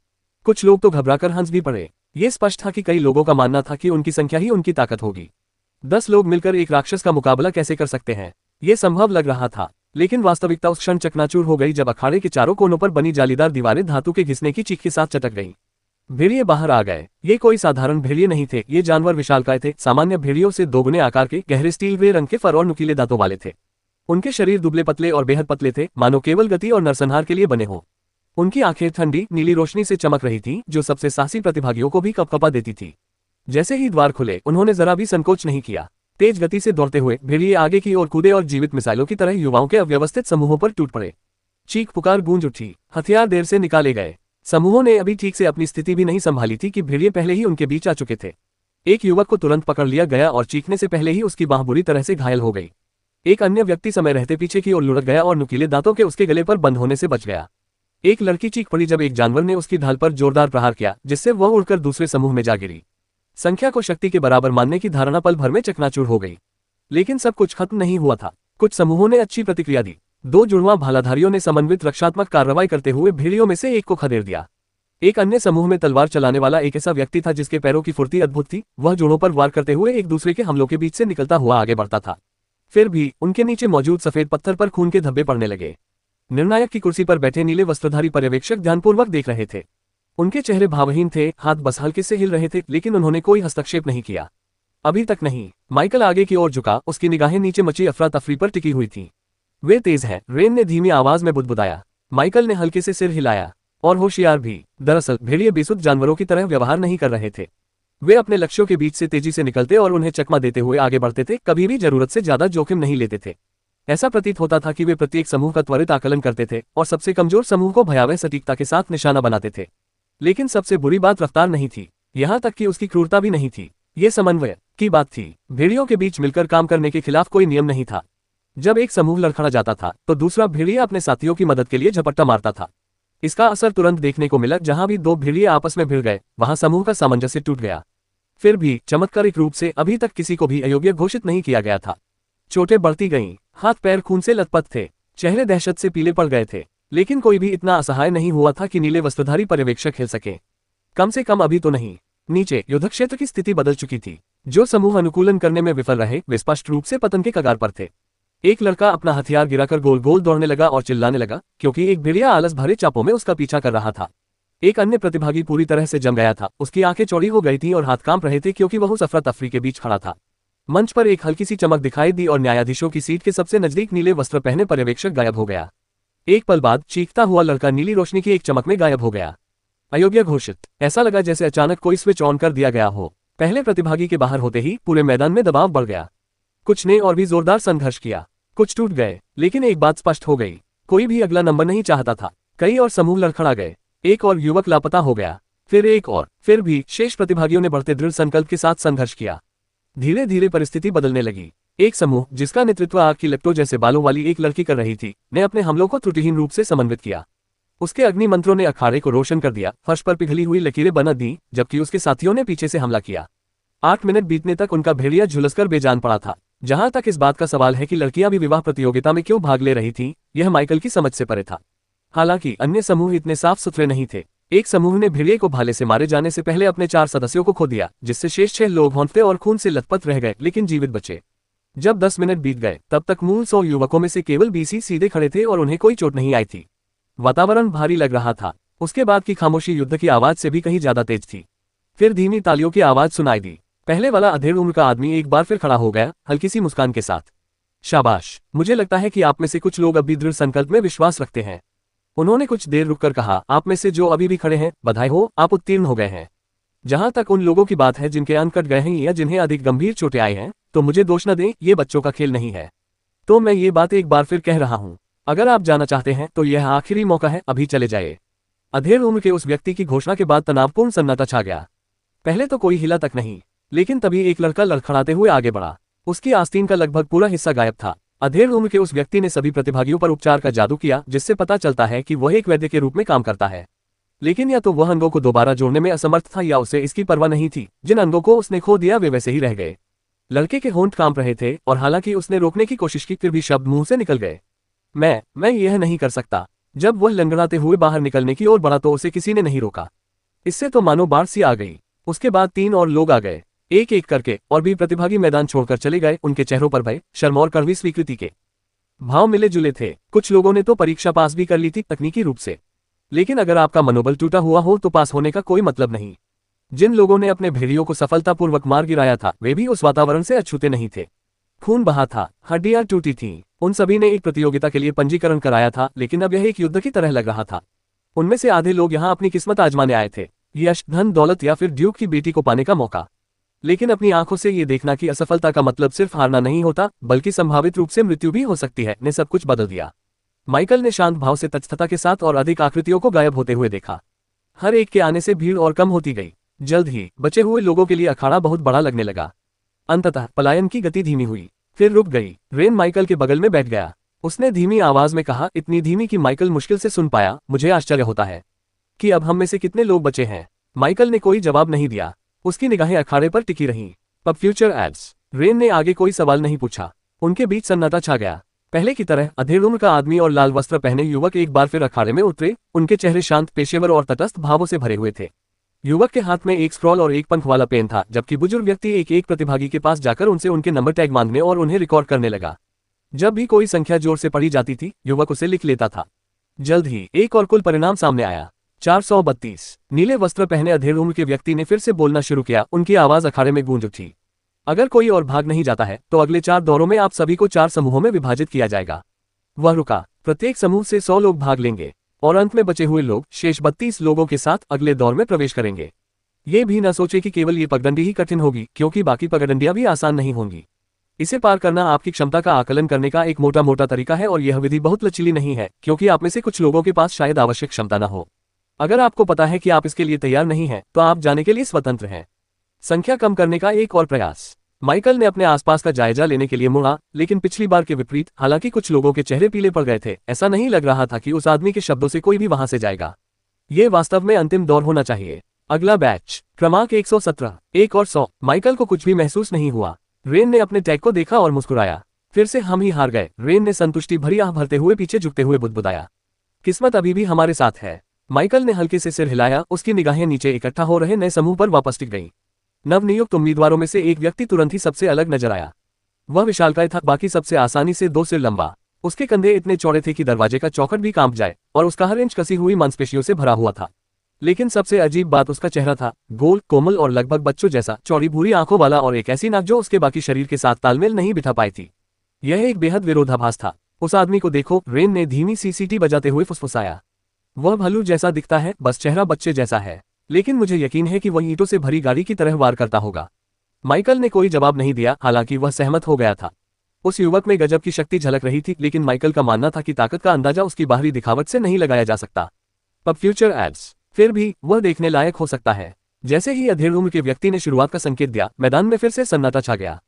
कुछ लोग तो घबराकर हंस भी पड़े। ये स्पष्ट था कि कई लोगों का मानना था कि उनकी संख्या ही उनकी ताकत होगी। 10 लोग मिलकर एक राक्षस का मुकाबला कैसे कर सकते हैं? ये संभव लग रहा था, लेकिन वास्तविकता उस क्षण चकनाचूर हो गई जब अखाड़े के चारों कोनों पर बनी जालीदार दीवारें धातु के घिसने की चीख के साथ चटक गईं। भेड़िए बाहर आ गए। ये कोई साधारण भेड़िए नहीं थे, ये जानवर विशालकाय थे। सामान्य भेड़ियों से दोगुने आकार के, गहरे स्टील ग्रे रंग के फर और नुकीले दांतों वाले थे। उनके शरीर दुबले पतले और बेहद पतले थे, मानो केवल गति और नरसंहार के लिए बने हों। उनकी आंखें ठंडी नीली रोशनी से चमक रही थीं, जो सबसे साहसी प्रतिभागियों को भी कपकपा देती थी। जैसे ही द्वार खुले, उन्होंने जरा भी संकोच नहीं किया। तेज गति से दौड़ते हुए भेड़िए आगे की ओर कूदे और जीवित मिसाइलों की तरह युवाओं के अव्यवस्थित समूहों पर टूट पड़े। चीख पुकार गूंज उठी। हथियार देर से निकाले गए। समूहों ने अभी ठीक से अपनी स्थिति भी नहीं संभाली थी कि भेड़िए पहले ही उनके बीच आ चुके थे। एक युवक को तुरंत पकड़ लिया गया और चीखने से पहले ही उसकी बांह बुरी तरह से घायल हो गई। एक अन्य व्यक्ति समय रहते पीछे की ओर लुढ़क गया और नुकीले दांतों के उसके गले पर बंद होने से बच गया। एक लड़की चीख पड़ी जब एक जानवर ने उसकी ढाल पर जोरदार प्रहार किया, जिससे वह उड़कर दूसरे समूह में जा गिरी। संख्या को शक्ति के बराबर मानने की धारणा पल भर में चकनाचूर हो गई। लेकिन सब कुछ खत्म नहीं हुआ था। कुछ समूहों ने अच्छी प्रतिक्रिया दी। 2 जुड़वां भालाधारियों ने समन्वित रक्षात्मक कार्रवाई करते हुए भेड़ियों में से एक को खदेड़ दिया। एक अन्य समूह में तलवार चलाने वाला एक ऐसा व्यक्ति था जिसके पैरों की फुर्ती अद्भुत थी। वह जोड़ों पर वार करते हुए एक दूसरे के हमलों के बीच से निकलता हुआ आगे बढ़ता था। फिर भी उनके नीचे मौजूद सफेद पत्थर पर खून के धब्बे पड़ने लगे। निर्णायक की कुर्सी पर बैठे नीले वस्त्रधारी पर्यवेक्षक ध्यानपूर्वक देख रहे थे। उनके चेहरे भावहीन थे, हाथ बस हल्के से हिल रहे थे, लेकिन उन्होंने कोई हस्तक्षेप नहीं किया। अभी तक नहीं। माइकल आगे की ओर झुका, उसकी निगाहें नीचे मची अफरा तफरी पर टिकी हुई थीं। वे तेज हैं, रेन ने धीमी आवाज में बुदबुदाया। माइकल ने हल्के से सिर हिलाया। और होशियार भी। दरअसल भेड़िए बेसुध जानवरों की तरह व्यवहार नहीं कर रहे थे। वे अपने लक्ष्यों के बीच से तेजी से निकलते और उन्हें चकमा देते हुए आगे बढ़ते थे, कभी भी जरूरत से ज्यादा जोखिम नहीं लेते थे। ऐसा प्रतीत होता था कि वे प्रत्येक समूह का त्वरित आकलन करते थे और सबसे कमजोर समूह को भयावह सटीकता के साथ निशाना बनाते थे। लेकिन सबसे बुरी बात रफ्तार नहीं थी, यहाँ तक कि उसकी क्रूरता भी नहीं थी। ये समन्वय की बात थी। भेड़ियों के बीच मिलकर काम करने के खिलाफ कोई नियम नहीं था। जब एक समूह लड़खड़ा जाता था तो दूसरा भेड़िया अपने साथियों की मदद के लिए झपट्टा मारता था। इसका असर तुरंत देखने को मिला। जहां भी 2 भेड़िए आपस में भिड़ गए, वहां समूह का सामंजस्य टूट गया। फिर भी चमत्कारिक रूप से अभी तक किसी को भी अयोग्य घोषित नहीं किया गया था। चोटें बढ़ती गईं, हाथ पैर खून से लथपथ थे, चेहरे दहशत से पीले पड़ गए थे, लेकिन कोई भी इतना असहाय नहीं हुआ था कि नीले वस्त्रधारी पर्यवेक्षक हिल सके। कम से कम अभी तो नहीं। नीचे युद्ध क्षेत्र की स्थिति बदल चुकी थी। जो समूह अनुकूलन करने में विफल रहे, वे स्पष्ट रूप से पतन के कगार पर थे। एक लड़का अपना हथियार गिराकर गोल गोल दौड़ने लगा और चिल्लाने लगा, क्योंकि एक भेड़िया आलस भरे चापों में उसका पीछा कर रहा था। एक अन्य प्रतिभागी पूरी तरह से जम गया था, उसकी आंखें चौड़ी हो गई थीं और हाथ कांप रहे थे क्योंकि वह उस अफरा तफरी के बीच खड़ा था। मंच पर एक हल्की सी चमक दिखाई दी और न्यायाधीशों की सीट के सबसे नजदीक नीले वस्त्र पहने पर्यवेक्षक गायब हो गया। एक पल बाद चीखता हुआ लड़का नीली रोशनी की एक चमक में गायब हो गया। अयोग्य घोषित। ऐसा लगा जैसे अचानक कोई स्विच ऑन कर दिया गया हो। पहले प्रतिभागी के बाहर होते ही पूरे मैदान में दबाव बढ़ गया। कुछ ने और भी जोरदार संघर्ष किया, कुछ टूट गए, लेकिन एक बात स्पष्ट हो गई, कोई भी अगला नंबर नहीं चाहता था। कई और समूह लड़खड़ा गए, एक और युवक लापता हो गया, फिर एक और, फिर भी शेष प्रतिभागियों ने बढ़ते दृढ़ संकल्प के साथ संघर्ष किया। धीरे धीरे परिस्थिति बदलने लगी। एक समूह, जिसका नेतृत्व आग की लपटों जैसे बालों वाली एक लड़की कर रही थी, ने अपने हमलों को त्रुटिहीन रूप से समन्वित किया। उसके अग्नि मंत्रों ने अखाड़े को रोशन कर दिया, फर्श पर पिघली हुई लकीरें बना दी, जबकि उसके साथियों ने पीछे से हमला किया। 8 मिनट बीतने तक उनका भेड़िया झुलसकर बेजान पड़ा था। जहां तक इस बात का सवाल है कि लड़कियां भी विवाह प्रतियोगिता में क्यों भाग ले रही थीं, यह माइकल की समझ से परे था। हालांकि अन्य समूह इतने साफ सुथरे नहीं थे। एक समूह ने भेड़िए को भाले से मारे जाने से पहले अपने 4 सदस्यों को खो दिया, जिससे शेष 6 लोग होंठे और खून से लथपथ रह गए, लेकिन जीवित बचे। जब 10 मिनट बीत गए, तब तक मूल 100 युवकों में से केवल 20 ही सीधे खड़े थे और उन्हें कोई चोट नहीं आई थी। वातावरण भारी लग रहा था। उसके बाद की खामोशी युद्ध की आवाज से भी कहीं ज्यादा तेज थी। फिर धीमी तालियों की आवाज सुनाई दी। पहले वाला अधेड़ उम्र का आदमी एक बार फिर खड़ा हो गया, हल्की सी मुस्कान के साथ। शाबाश, मुझे लगता है कि आप में से कुछ लोग अभी दृढ़ संकल्प में विश्वास रखते हैं। उन्होंने कुछ देर रुककर कहा, आप में से जो अभी भी खड़े हैं, बधाई हो, आप उत्तीर्ण हो गए हैं। जहां तक उन लोगों की बात है जिनके अंक कट गए हैं या जिन्हें अधिक गंभीर चोटें आई हैं, तो मुझे दोष न दें, ये बच्चों का खेल नहीं है। तो मैं ये बात एक बार फिर कह रहा हूं, अगर आप जाना चाहते हैं तो यह आखिरी मौका है, अभी चले जाइए। अधेड़ उम्र के उस व्यक्ति की घोषणा के बाद तनावपूर्ण सन्नाटा छा गया। पहले तो कोई हिला तक नहीं, लेकिन तभी एक लड़का लड़खड़ाते हुए आगे बढ़ा। उसकी आस्तीन का लगभग पूरा हिस्सा गायब था। अधेड़ उम्र के उस व्यक्ति ने सभी प्रतिभागियों पर उपचार का जादू किया, जिससे पता चलता है कि वह एक वैद्य के रूप में काम करता है। लेकिन या तो वह अंगों को दोबारा जोड़ने में असमर्थ था या उसे इसकी परवाह नहीं थी। जिन अंगों को उसने खो दिया वे वैसे ही रह गए। लड़के के होंठ कांप रहे थे और हालांकि उसने रोकने की कोशिश की, फिर भी शब्द मुंह से निकल गए। मैं यह नहीं कर सकता। जब वह लंगड़ाते हुए बाहर निकलने की ओर बढ़ा तो उसे किसी ने नहीं रोका। इससे तो मानो बाढ़ सी आ गई। उसके बाद 3 और लोग आ गए, एक एक करके, और भी प्रतिभागी मैदान छोड़कर चले गए। उनके चेहरों पर भय, शर्म और कड़वी स्वीकृति के भाव मिले जुले थे। कुछ लोगों ने तो परीक्षा पास भी कर ली थी तकनीकी रूप से, लेकिन अगर आपका मनोबल टूटा हुआ हो तो पास होने का कोई मतलब नहीं। जिन लोगों ने अपने भेड़ियों को सफलतापूर्वक मार गिराया था, वे भी उस वातावरण से अछूते नहीं थे। खून बहा था, हड्डियां टूटी थीं। उन सभी ने एक प्रतियोगिता के लिए पंजीकरण कराया था, लेकिन अब यह एक युद्ध की तरह लग रहा था। उनमें से आधे लोग यहाँ अपनी किस्मत आजमाने आए थे, यश, धन दौलत या फिर ड्यूक की बेटी को पाने का मौका। लेकिन अपनी आंखों से ये देखना कि असफलता का मतलब सिर्फ हारना नहीं होता, बल्कि संभावित रूप से मृत्यु भी हो सकती है, ने सब कुछ बदल दिया। माइकल ने शांत भाव से तटस्थता के साथ और अधिक आकृतियों को गायब होते हुए देखा। हर एक के आने से भीड़ और कम होती गई। जल्द ही बचे हुए लोगों के लिए अखाड़ा बहुत बड़ा लगने लगा। अंततः पलायन की गति धीमी हुई, फिर रुक गई। रेन माइकल के बगल में बैठ गया। उसने धीमी आवाज में कहा, इतनी धीमी कि माइकल मुश्किल से सुन पाया, मुझे आश्चर्य होता है कि अब हम में से कितने लोग बचे हैं। माइकल ने कोई जवाब नहीं दिया। उसकी निगाहें अखाड़े पर टिकी रहीं। पब फ्यूचर एड्स। रेन ने आगे कोई सवाल नहीं पूछा। उनके बीच सन्नाटा छा गया। पहले की तरह अधेड़ उम्र का आदमी और लाल वस्त्र पहने युवक एक बार फिर अखाड़े में उतरे। उनके चेहरे शांत, पेशेवर और तटस्थ भावों से भरे हुए थे। युवक के हाथ में एक स्क्रॉल और एक पंख वाला पेन था, जबकि बुजुर्ग व्यक्ति एक एक प्रतिभागी के पास जाकर उनसे उनके नंबर टैग मांगने और उन्हें रिकॉर्ड करने लगा। जब भी कोई संख्या जोर से पढ़ी जाती थी, युवक उसे लिख लेता था। जल्द ही एक और कुल परिणाम सामने आया, 432। नीले वस्त्र पहने अधेड़ उम्र के व्यक्ति ने फिर से बोलना शुरू किया। उनकी आवाज अखाड़े में गूंज उठी। अगर कोई और भाग नहीं जाता है तो अगले 4 दौरों में आप सभी को 4 समूहों में विभाजित किया जाएगा। वह रुका। प्रत्येक समूह से 100 लोग भाग लेंगे और अंत में बचे हुए लोग शेष 32 लोगों के साथ अगले दौर में प्रवेश करेंगे। ये भी न सोचे कि केवल ये पगडंडी ही कठिन होगी, क्योंकि बाकी पगडंडियां भी आसान नहीं होंगी। इसे पार करना आपकी क्षमता का आकलन करने का एक मोटा तरीका है, और यह विधि बहुत लचीली नहीं है, क्योंकि आप में से कुछ लोगों के पास शायद आवश्यक क्षमता न हो। अगर आपको पता है कि आप इसके लिए तैयार नहीं हैं, तो आप जाने के लिए स्वतंत्र हैं। संख्या कम करने का एक और प्रयास। माइकल ने अपने आसपास का जायजा लेने के लिए मुड़ा, लेकिन पिछली बार के विपरीत, हालांकि कुछ लोगों के चेहरे पीले पड़ गए थे, ऐसा नहीं लग रहा था कि उस आदमी के शब्दों से कोई भी वहां से जाएगा। ये वास्तव में अंतिम दौर होना चाहिए। अगला बैच, क्रमांक 117, 1 और 100। माइकल को कुछ भी महसूस नहीं हुआ। रेन ने अपने टैग को देखा और मुस्कुराया। फिर से हम ही हार गए। रेन ने संतुष्टि भरी आह भरते हुए पीछे झुकते हुए बुदबुदाया। किस्मत अभी भी हमारे साथ है। माइकल ने हल्के से सिर हिलाया। उसकी निगाहें नीचे इकट्ठा हो रहे नए समूह पर वापस टिक गईं। नवनियुक्त उम्मीदवारों में से एक व्यक्ति तुरंत ही सबसे अलग नजर आया। वह विशालकाय था, बाकी सबसे आसानी से 2 सिर लंबा। उसके कंधे इतने चौड़े थे कि दरवाजे का चौखट भी कांप जाए, और उसका हर इंच कसी हुई मांसपेशियों से भरा हुआ था। लेकिन सबसे अजीब बात उसका चेहरा था, गोल, कोमल और लगभग बच्चों जैसा, चौड़ी भूरी आंखों वाला और एक ऐसी नाक जो उसके बाकी शरीर के साथ तालमेल नहीं बिठा पाई थी। यह एक बेहद विरोधाभास था। उस आदमी को देखो, रेन ने धीमी सी सीटी बजाते हुए फुसफुसाया। वह भालू जैसा दिखता है, बस चेहरा बच्चे जैसा है। लेकिन मुझे यकीन है कि वह ईंटों से भरी गाड़ी की तरह वार करता होगा। माइकल ने कोई जवाब नहीं दिया, हालांकि वह सहमत हो गया था। उस युवक में गजब की शक्ति झलक रही थी, लेकिन माइकल का मानना था कि ताकत का अंदाजा उसकी बाहरी दिखावट से नहीं लगाया जा सकता। अब फ्यूचर एड्स, फिर भी वह देखने लायक हो सकता है। जैसे ही अधेड़ उम्र के व्यक्ति ने शुरुआत का संकेत दिया, मैदान में फिर से सन्नाटा छा गया।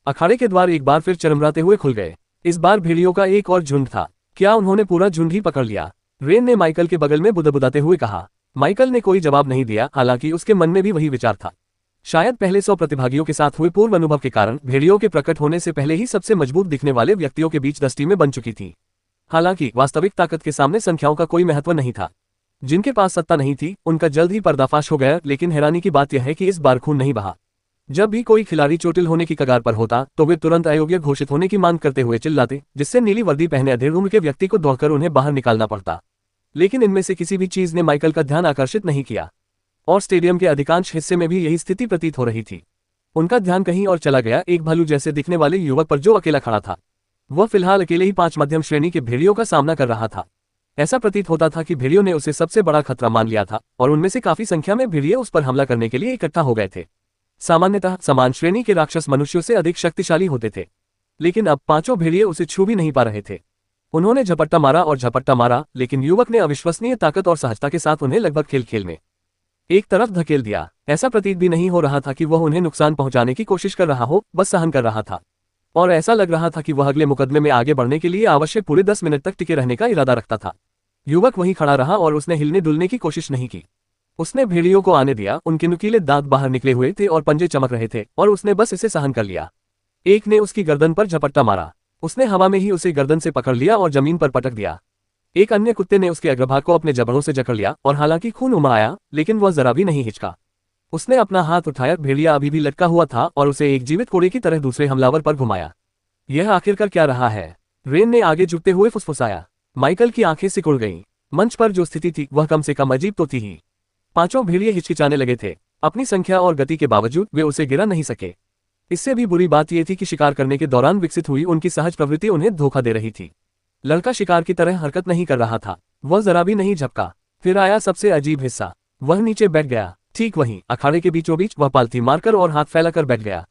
अखाड़े के द्वार एक बार फिर चरमराते हुए खुल गए। इस बार भेड़ियों का एक और झुंड था। क्या उन्होंने पूरा झुंड ही पकड़ लिया? रेन ने माइकल के बगल में बुदबुदाते हुए कहा। माइकल ने कोई जवाब नहीं दिया, हालांकि उसके मन में भी वही विचार था। शायद पहले 100 प्रतिभागियों के साथ हुए पूर्व अनुभव के कारण भेड़ियों के प्रकट होने से पहले ही सबसे मजबूत दिखने वाले व्यक्तियों के बीच दस्ती में बन चुकी थी। हालांकि वास्तविक ताकत के सामने संख्याओं का कोई महत्व नहीं था। जिनके पास सत्ता नहीं थी, उनका जल्द ही पर्दाफाश हो गया। लेकिन हैरानी की बात यह है कि इस बार खून नहीं बहा। जब भी कोई खिलाड़ी चोटिल होने की कगार पर होता, तो वे तुरंत अयोग्य घोषित होने की मांग करते हुए चिल्लाते, जिससे नीली वर्दी पहने अधेड़ उम्र के व्यक्ति को दौड़कर उन्हें बाहर निकालना पड़ता। लेकिन इनमें से किसी भी चीज ने माइकल का ध्यान आकर्षित नहीं किया, और स्टेडियम के अधिकांश हिस्से में भी यही स्थिति प्रतीत हो रही थी। उनका ध्यान कहीं और चला गया, एक भालू जैसे दिखने वाले युवक पर जो अकेला खड़ा था। वह फिलहाल अकेले ही 5 मध्यम श्रेणी के भेड़ियों का सामना कर रहा था। ऐसा प्रतीत होता था कि भेड़ियों ने उसे सबसे बड़ा खतरा मान लिया था, और उनमें से काफी संख्या में भेड़िए उस पर हमला करने के लिए इकट्ठा हो गए थे। सामान्यतः समान श्रेणी के राक्षस मनुष्यों से अधिक शक्तिशाली होते थे, लेकिन अब 5 भेड़िए उसे छू भी नहीं पा रहे थे। उन्होंने झपट्टा मारा और झपट्टा मारा, लेकिन युवक ने अविश्वसनीय ताकत और सहजता के साथ उन्हें लगभग खेल खेल में एक तरफ धकेल दिया। ऐसा प्रतीत भी नहीं हो रहा था कि वह उन्हें नुकसान पहुंचाने की कोशिश कर रहा हो, बस सहन कर रहा था। और ऐसा लग रहा था कि वह अगले मुकदमे में आगे बढ़ने के लिए आवश्यक पूरे 10 मिनट तक टिके रहने का इरादा रखता था। युवक वहीं खड़ा रहा और उसने हिलने डुलने की कोशिश नहीं की। उसने भेड़ियों को आने दिया। उनके नुकीले दांत बाहर निकले हुए थे और पंजे चमक रहे थे, और उसने बस इसे सहन कर लिया। एक ने उसकी गर्दन पर झपट्टा मारा। उसने हवा में ही उसे गर्दन से पकड़ लिया और जमीन पर पटक दिया। एक अन्य कुत्ते ने उसके अग्रभाग को अपने जबड़ों से जकड़ लिया, और हालांकि खून उमा आया, लेकिन वह जरा भी नहीं हिचका। उसने अपना हाथ उठाया। भेड़िया अभी भी लटका हुआ था और उसे एक जीवित कोड़े की तरह दूसरे हमलावर पर घुमाया। यह आखिरकार क्या रहा है? रेन ने आगे झुकते हुए फुसफुसाया। माइकल की आंखें सिकुड़ गईं। मंच पर जो स्थिति थी वह कम से कम अजीब तो थी ही। 5 भेड़िए हिचकिचाने लगे थे। अपनी संख्या और गति के बावजूद वे उसे गिरा नहीं सके। इससे भी बुरी बात यह थी कि शिकार करने के दौरान विकसित हुई उनकी सहज प्रवृत्ति उन्हें धोखा दे रही थी। लड़का शिकार की तरह हरकत नहीं कर रहा था। वह जरा भी नहीं झपका। फिर आया सबसे अजीब हिस्सा। वह नीचे बैठ गया, ठीक वहीं अखाड़े के बीचों बीच। वह पालथी मारकर और हाथ फैलाकर बैठ गया।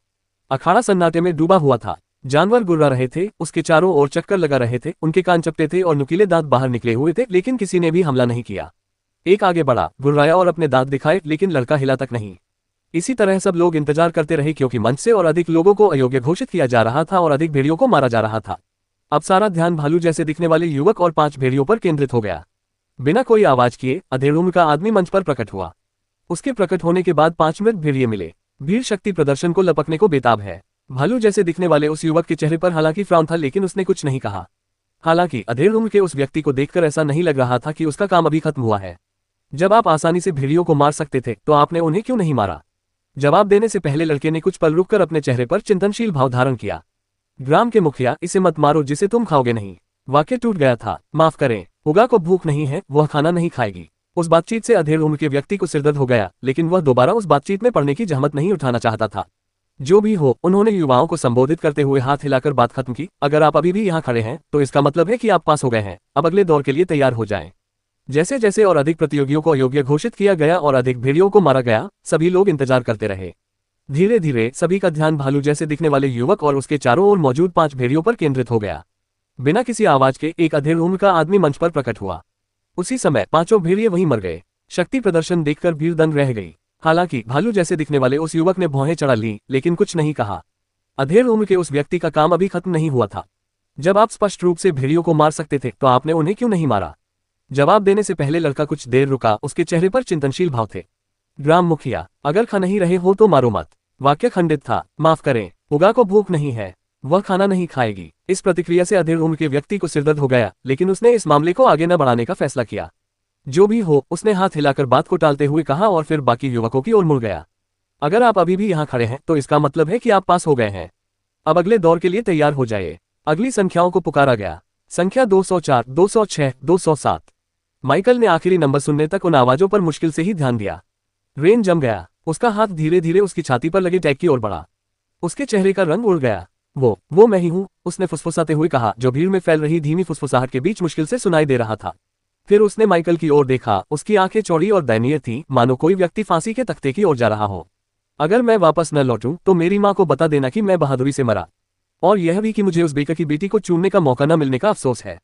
अखाड़ा सन्नाटे में डूबा हुआ था। जानवर गुर्रा रहे थे, उसके चारों ओर चक्कर लगा रहे थे, उनके कान चपटे थे और नुकीले दांत बाहर निकले हुए थे, लेकिन किसी ने भी हमला नहीं किया। एक आगे बढ़ा, गुर्राया और अपने दांत दिखाए, लेकिन लड़का हिला तक नहीं। इसी तरह सब लोग इंतजार करते रहे, क्योंकि मंच से और अधिक लोगों को अयोग्य घोषित किया जा रहा था और अधिक भेड़ियों को मारा जा रहा था। अब सारा ध्यान भालू जैसे दिखने वाले युवक और 5 भेड़ियों पर केंद्रित हो गया। बिना कोई आवाज किए अधेड़ उम्र का आदमी मंच पर प्रकट हुआ। उसके प्रकट होने के बाद 5 मृत भेड़िए मिले। भीड़ शक्ति प्रदर्शन को लपकने को बेताब है। भालू जैसे दिखने वाले उस युवक के चेहरे पर हालांकि फ्राउन था, लेकिन उसने कुछ नहीं कहा। हालांकि अधेड़ उम्र के उस व्यक्ति को देखकर ऐसा नहीं लग रहा था कि उसका काम अभी खत्म हुआ है। जब आप आसानी से भेड़ियों को मार सकते थे, तो आपने उन्हें क्यों नहीं मारा? जवाब देने से पहले लड़के ने कुछ पल रुककर अपने चेहरे पर चिंतनशील भाव धारण किया। ग्राम के मुखिया, इसे मत मारो जिसे तुम खाओगे नहीं। वाक्य टूट गया था। माफ करें, उगा को भूख नहीं है, वह खाना नहीं खाएगी। उस बातचीत से अधेड़ उम्र के व्यक्ति को सिरदर्द हो गया, लेकिन वह दोबारा उस बातचीत में पड़ने की जहमत नहीं उठाना चाहता था। जो भी हो, उन्होंने युवाओं को संबोधित करते हुए हाथ हिलाकर बात खत्म की। अगर आप अभी भी यहाँ खड़े हैं, तो इसका मतलब है कि आप पास हो गए हैं। अब अगले दौर के लिए तैयार हो जाएं। जैसे जैसे और अधिक प्रतियोगियों को अयोग्य घोषित किया गया और अधिक भेड़ियों को मारा गया, सभी लोग इंतजार करते रहे। धीरे धीरे सभी का ध्यान भालू जैसे दिखने वाले युवक और उसके चारों ओर मौजूद 5 भेड़ियों पर केंद्रित हो गया। बिना किसी आवाज के एक अधेड़ उम्र का आदमी मंच पर प्रकट हुआ। उसी समय 5 भेड़िए वहीं मर गए। शक्ति प्रदर्शन देखकर भीड़ दंग रह गई। हालांकि भालू जैसे दिखने वाले उस युवक ने भौहें चढ़ा ली, लेकिन कुछ नहीं कहा। अधेड़ उम्र के उस व्यक्ति का काम अभी खत्म नहीं हुआ था। जब आप स्पष्ट रूप से भेड़ियों को मार सकते थे, तो आपने उन्हें क्यों नहीं मारा? जवाब देने से पहले लड़का कुछ देर रुका। उसके चेहरे पर चिंतनशील भाव थे। ग्राम मुखिया, अगर खा नहीं रहे हो तो मारो मत। वाक्य खंडित था। माफ करें, उगा को भूख नहीं है, वह खाना नहीं खाएगी। इस प्रतिक्रिया से अधेड़ उम्र के व्यक्ति को सिरदर्द हो गया, लेकिन उसने इस मामले को आगे न बढ़ाने का फैसला किया। जो भी हो, उसने हाथ हिलाकर बात को टालते हुए कहा और फिर बाकी युवकों की ओर मुड़ गया। अगर आप अभी भी यहाँ खड़े हैं, तो इसका मतलब है कि आप पास हो गए हैं। अब अगले दौर के लिए तैयार हो जाइए। अगली संख्याओं को पुकारा गया। संख्या 204, 206, 207। माइकल ने आखिरी नंबर सुनने तक उन आवाजों पर मुश्किल से ही ध्यान दिया। रेन जम गया। उसका हाथ धीरे धीरे उसकी छाती पर लगे टैग की ओर बढ़ा। उसके चेहरे का रंग उड़ गया। वो मैं ही हूँ, उसने फुसफुसाते हुए कहा, जो भीड़ में फैल रही धीमी फुसफुसाहट के बीच मुश्किल से सुनाई दे रहा था। फिर उसने माइकल की ओर देखा। उसकी आंखें चौड़ी और दयनीय थीं, मानो कोई व्यक्ति फांसी के तख्ते की ओर जा रहा हो। अगर मैं वापस न लौटूं तो मेरी माँ को बता देना कि मैं बहादुरी से मरा, और यह भी कि मुझे उस बेकर की बेटी को चूमने का मौका न मिलने का अफसोस है।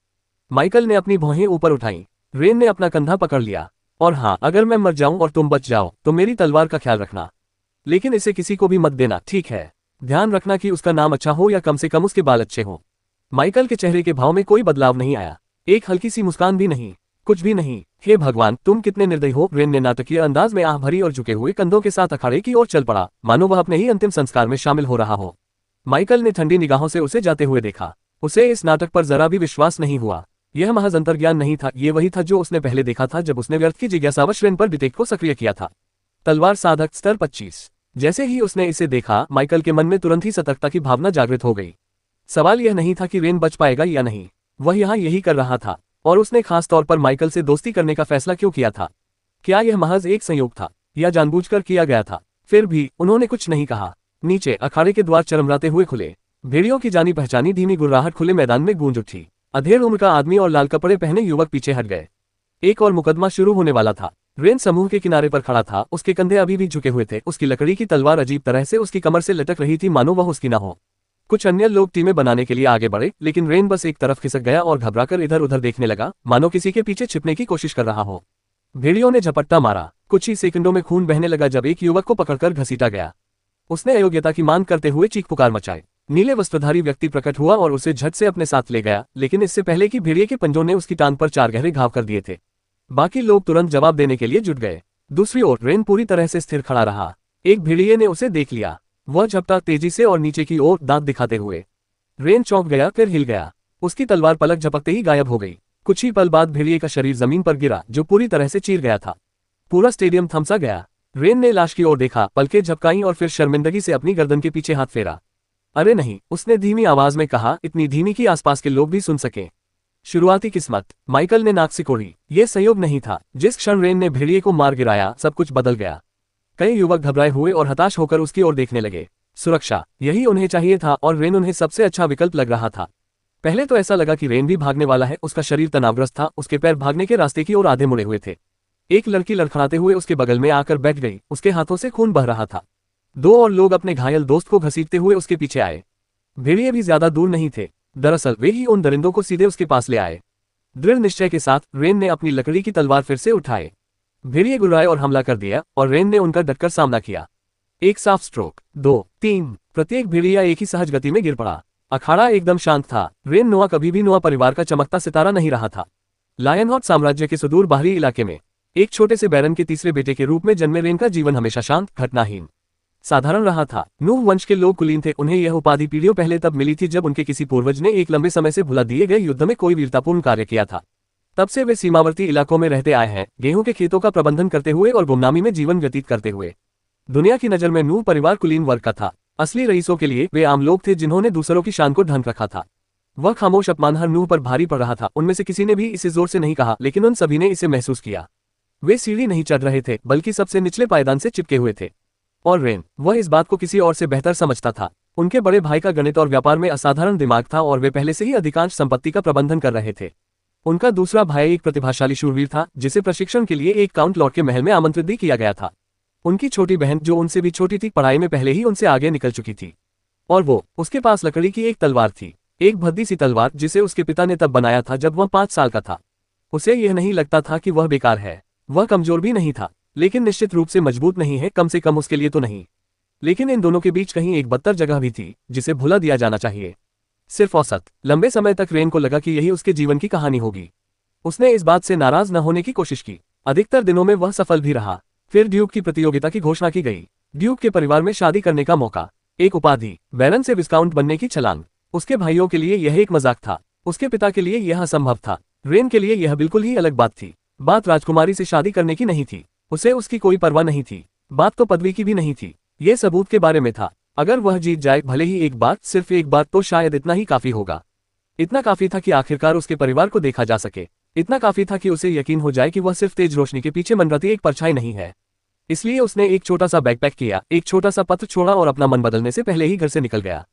माइकल ने अपनी भौहें ऊपर उठाईं। रेन ने अपना कंधा पकड़ लिया। और हाँ, अगर मैं मर जाऊं और तुम बच जाओ तो मेरी तलवार का ख्याल रखना, लेकिन इसे किसी को भी मत देना, ठीक है? ध्यान रखना कि उसका नाम अच्छा हो या कम से कम उसके बाल अच्छे हों। माइकल के चेहरे के भाव में कोई बदलाव नहीं आया, एक हल्की सी मुस्कान भी नहीं, कुछ भी नहीं। हे भगवान, तुम कितने निर्दयी हो। रेन ने नाटकीय अंदाज में आह भरी और झुके हुए कंधों के साथ अखाड़े की ओर चल पड़ा, मानो वह अपने ही अंतिम संस्कार में शामिल हो रहा हो। माइकल ने ठंडी निगाहों से उसे जाते हुए देखा। उसे इस नाटक पर जरा भी विश्वास नहीं हुआ। यह महज अंतर्ज्ञान नहीं था, ये वही था जो उसने पहले देखा था जब उसने व्यर्थ की जिज्ञासावश रेन पर डिटेक्ट को सक्रिय किया था। तलवार साधक स्तर 25। जैसे ही उसने इसे देखा, माइकल के मन में तुरंत ही सतर्कता की भावना जागृत हो गई। सवाल यह नहीं था कि रेन बच पाएगा या नहीं, वह यहाँ यही कर रहा था। और उसने खास तौर पर माइकल से दोस्ती करने का फैसला क्यों किया था? क्या यह महज एक संयोग था या जानबूझकर किया गया था? फिर भी उन्होंने कुछ नहीं कहा। नीचे अखाड़े के द्वार चरमराते हुए खुले। भेड़ियों की जानी पहचानी धीमी गुर्राहट खुले मैदान में गूंज उठी। अधेड़ उम्र का आदमी और लाल कपड़े पहने युवक पीछे हट गए। एक और मुकदमा शुरू होने वाला था। रेन समूह के किनारे पर खड़ा था, उसके कंधे अभी भी झुके हुए थे, उसकी लकड़ी की तलवार अजीब तरह से उसकी कमर से लटक रही थी, मानो वह उसकी न हो। कुछ अन्य लोग टीमें बनाने के लिए आगे बढ़े, लेकिन रेन बस एक तरफ खिसक गया और घबराकर इधर उधर देखने लगा, मानो किसी के पीछे छिपने की कोशिश कर रहा हो। भेड़ियों ने झपट्टा मारा। कुछ ही सेकंडों में खून बहने लगा जब एक युवक को पकड़कर घसीटा गया। उसने अयोग्यता की मांग करते हुए चीख पुकार मचाई। नीले वस्त्रधारी व्यक्ति प्रकट हुआ और उसे झट से अपने साथ ले गया, लेकिन इससे पहले कि भेड़िए के पंजों ने उसकी टांग पर 4 गहरे घाव कर दिए थे। बाकी लोग तुरंत जवाब देने के लिए जुट गए। दूसरी ओर रेन पूरी तरह से स्थिर खड़ा रहा। एक भेड़िए ने उसे देख लिया। वह झपटा तेजी से और नीचे की ओर दांत दिखाते हुए। रेन चौंक गया, फिर हिल गया। उसकी तलवार पलक झपकते ही गायब हो गई। कुछ ही पल बाद भेड़िए का शरीर जमीन पर गिरा, जो पूरी तरह से चीर गया था। पूरा स्टेडियम थमसा गया। रेन ने लाश की ओर देखा, पलकें झपकाईं और फिर शर्मिंदगी से अपनी गर्दन के पीछे हाथ फेरा। अरे नहीं, उसने धीमी आवाज में कहा, इतनी धीमी कि आसपास के लोग भी सुन सके। शुरुआती किस्मत। माइकल ने नाक सिकोड़ी। यह संयोग नहीं था। जिस क्षण रेन ने भेड़िए को मार गिराया, सब कुछ बदल गया। कई युवक घबराए हुए और हताश होकर उसकी ओर देखने लगे। सुरक्षा, यही उन्हें चाहिए था और रेन उन्हें सबसे अच्छा विकल्प लग रहा था। पहले तो ऐसा लगा कि रेन भी भागने वाला है। उसका शरीर तनावग्रस्त था, उसके पैर भागने के रास्ते की ओर आधे मुड़े हुए थे। एक लड़की लड़खड़ाते हुए उसके बगल में आकर बैठ गई, उसके हाथों से खून बह रहा था। 2 और लोग अपने घायल दोस्त को घसीटते हुए उसके पीछे आए। भेड़िए भी ज्यादा दूर नहीं थे, दरअसल वे ही उन दरिंदों को सीधे उसके पास ले आए। दृढ़ निश्चय के साथ रेन ने अपनी लकड़ी की तलवार फिर से उठाए। भेड़िए गुर्राए और हमला कर दिया, और रेन ने उनका डटकर सामना किया। एक साफ स्ट्रोक, 2, 3, प्रत्येक भेड़िया एक ही सहज गति में गिर पड़ा। अखाड़ा एकदम शांत था। रेन नोआ कभी भी नोआ परिवार का चमकता सितारा नहीं रहा था। लायनहॉट साम्राज्य के सुदूर बाहरी इलाके में एक छोटे से बैरन के तीसरे बेटे के रूप में जन्मे रेन का जीवन हमेशा शांत, घटनाहीन, साधारण रहा था। नूह वंश के लोग कुलीन थे। उन्हें यह उपाधि पीढ़ियों पहले तब मिली थी जब उनके किसी पूर्वज ने एक लंबे समय से भुला दिए गए युद्ध में कोई वीरतापूर्ण कार्य किया था। तब से वे सीमावर्ती इलाकों में रहते आए हैं, गेहूं के खेतों का प्रबंधन करते हुए और गुमनामी में जीवन व्यतीत करते हुए। दुनिया की नजर में नूह परिवार कुलीन वर्ग का था। असली रईसों के लिए वे आम लोग थे जिन्होंने दूसरों की शान को ढंक रखा था। वह खामोश अपमान हर नूह पर भारी पड़ रहा था। उनमें से किसी ने भी इसे जोर से नहीं कहा, लेकिन उन सभी ने इसे महसूस किया। वे सीढ़ी नहीं चढ़ रहे थे, बल्कि सबसे निचले पायदान से चिपके हुए थे। और रेन, वह इस बात को किसी और से बेहतर समझता था। उनके बड़े भाई का गणित और व्यापार में असाधारण दिमाग था और वे पहले से ही अधिकांश संपत्ति का प्रबंधन कर रहे थे। उनका दूसरा भाई एक प्रतिभाशाली शूरवीर था, जिसे प्रशिक्षण के लिए एक काउंट लॉर्ड के महल में आमंत्रित भी किया गया था। उनकी छोटी बहन, जो उनसे भी छोटी थी, पढ़ाई में पहले ही उनसे आगे निकल चुकी थी। और उसके पास लकड़ी की एक तलवार थी, एक भद्दी सी तलवार जिसे उसके पिता ने तब बनाया था जब वह 5 साल का था। उसे यह नहीं लगता था कि वह बेकार है। वह कमजोर भी नहीं था, लेकिन निश्चित रूप से मजबूत नहीं है, कम से कम उसके लिए तो नहीं। लेकिन इन दोनों के बीच कहीं एक बदतर जगह भी थी, जिसे भुला दिया जाना चाहिए। सिर्फ औसत। लंबे समय तक रेन को लगा कि यही उसके जीवन की कहानी होगी। उसने इस बात से नाराज न होने की कोशिश की। अधिकतर दिनों में वह सफल भी रहा। फिर ड्यूक की प्रतियोगिता की घोषणा की गई। ड्यूक के परिवार में शादी करने का मौका, एक उपाधि, बैरन से विस्काउंट बनने की छलांग। उसके भाइयों के लिए यह एक मजाक था, उसके पिता के लिए यह असंभव था। रेन के लिए यह बिल्कुल ही अलग बात थी। बात राजकुमारी से शादी करने की नहीं थी, उसे उसकी कोई परवाह नहीं थी। बात तो पदवी की भी नहीं थी, ये सबूत के बारे में था। अगर वह जीत जाए, भले ही एक बार, सिर्फ एक बार, तो शायद इतना ही काफी होगा। इतना काफी था कि आखिरकार उसके परिवार को देखा जा सके। इतना काफी था कि उसे यकीन हो जाए कि वह सिर्फ तेज रोशनी के पीछे मंडराती एक परछाई नहीं है। इसलिए उसने एक छोटा सा बैकपैक किया, एक छोटा सा पत्र छोड़ा और अपना मन बदलने से पहले ही घर से निकल गया।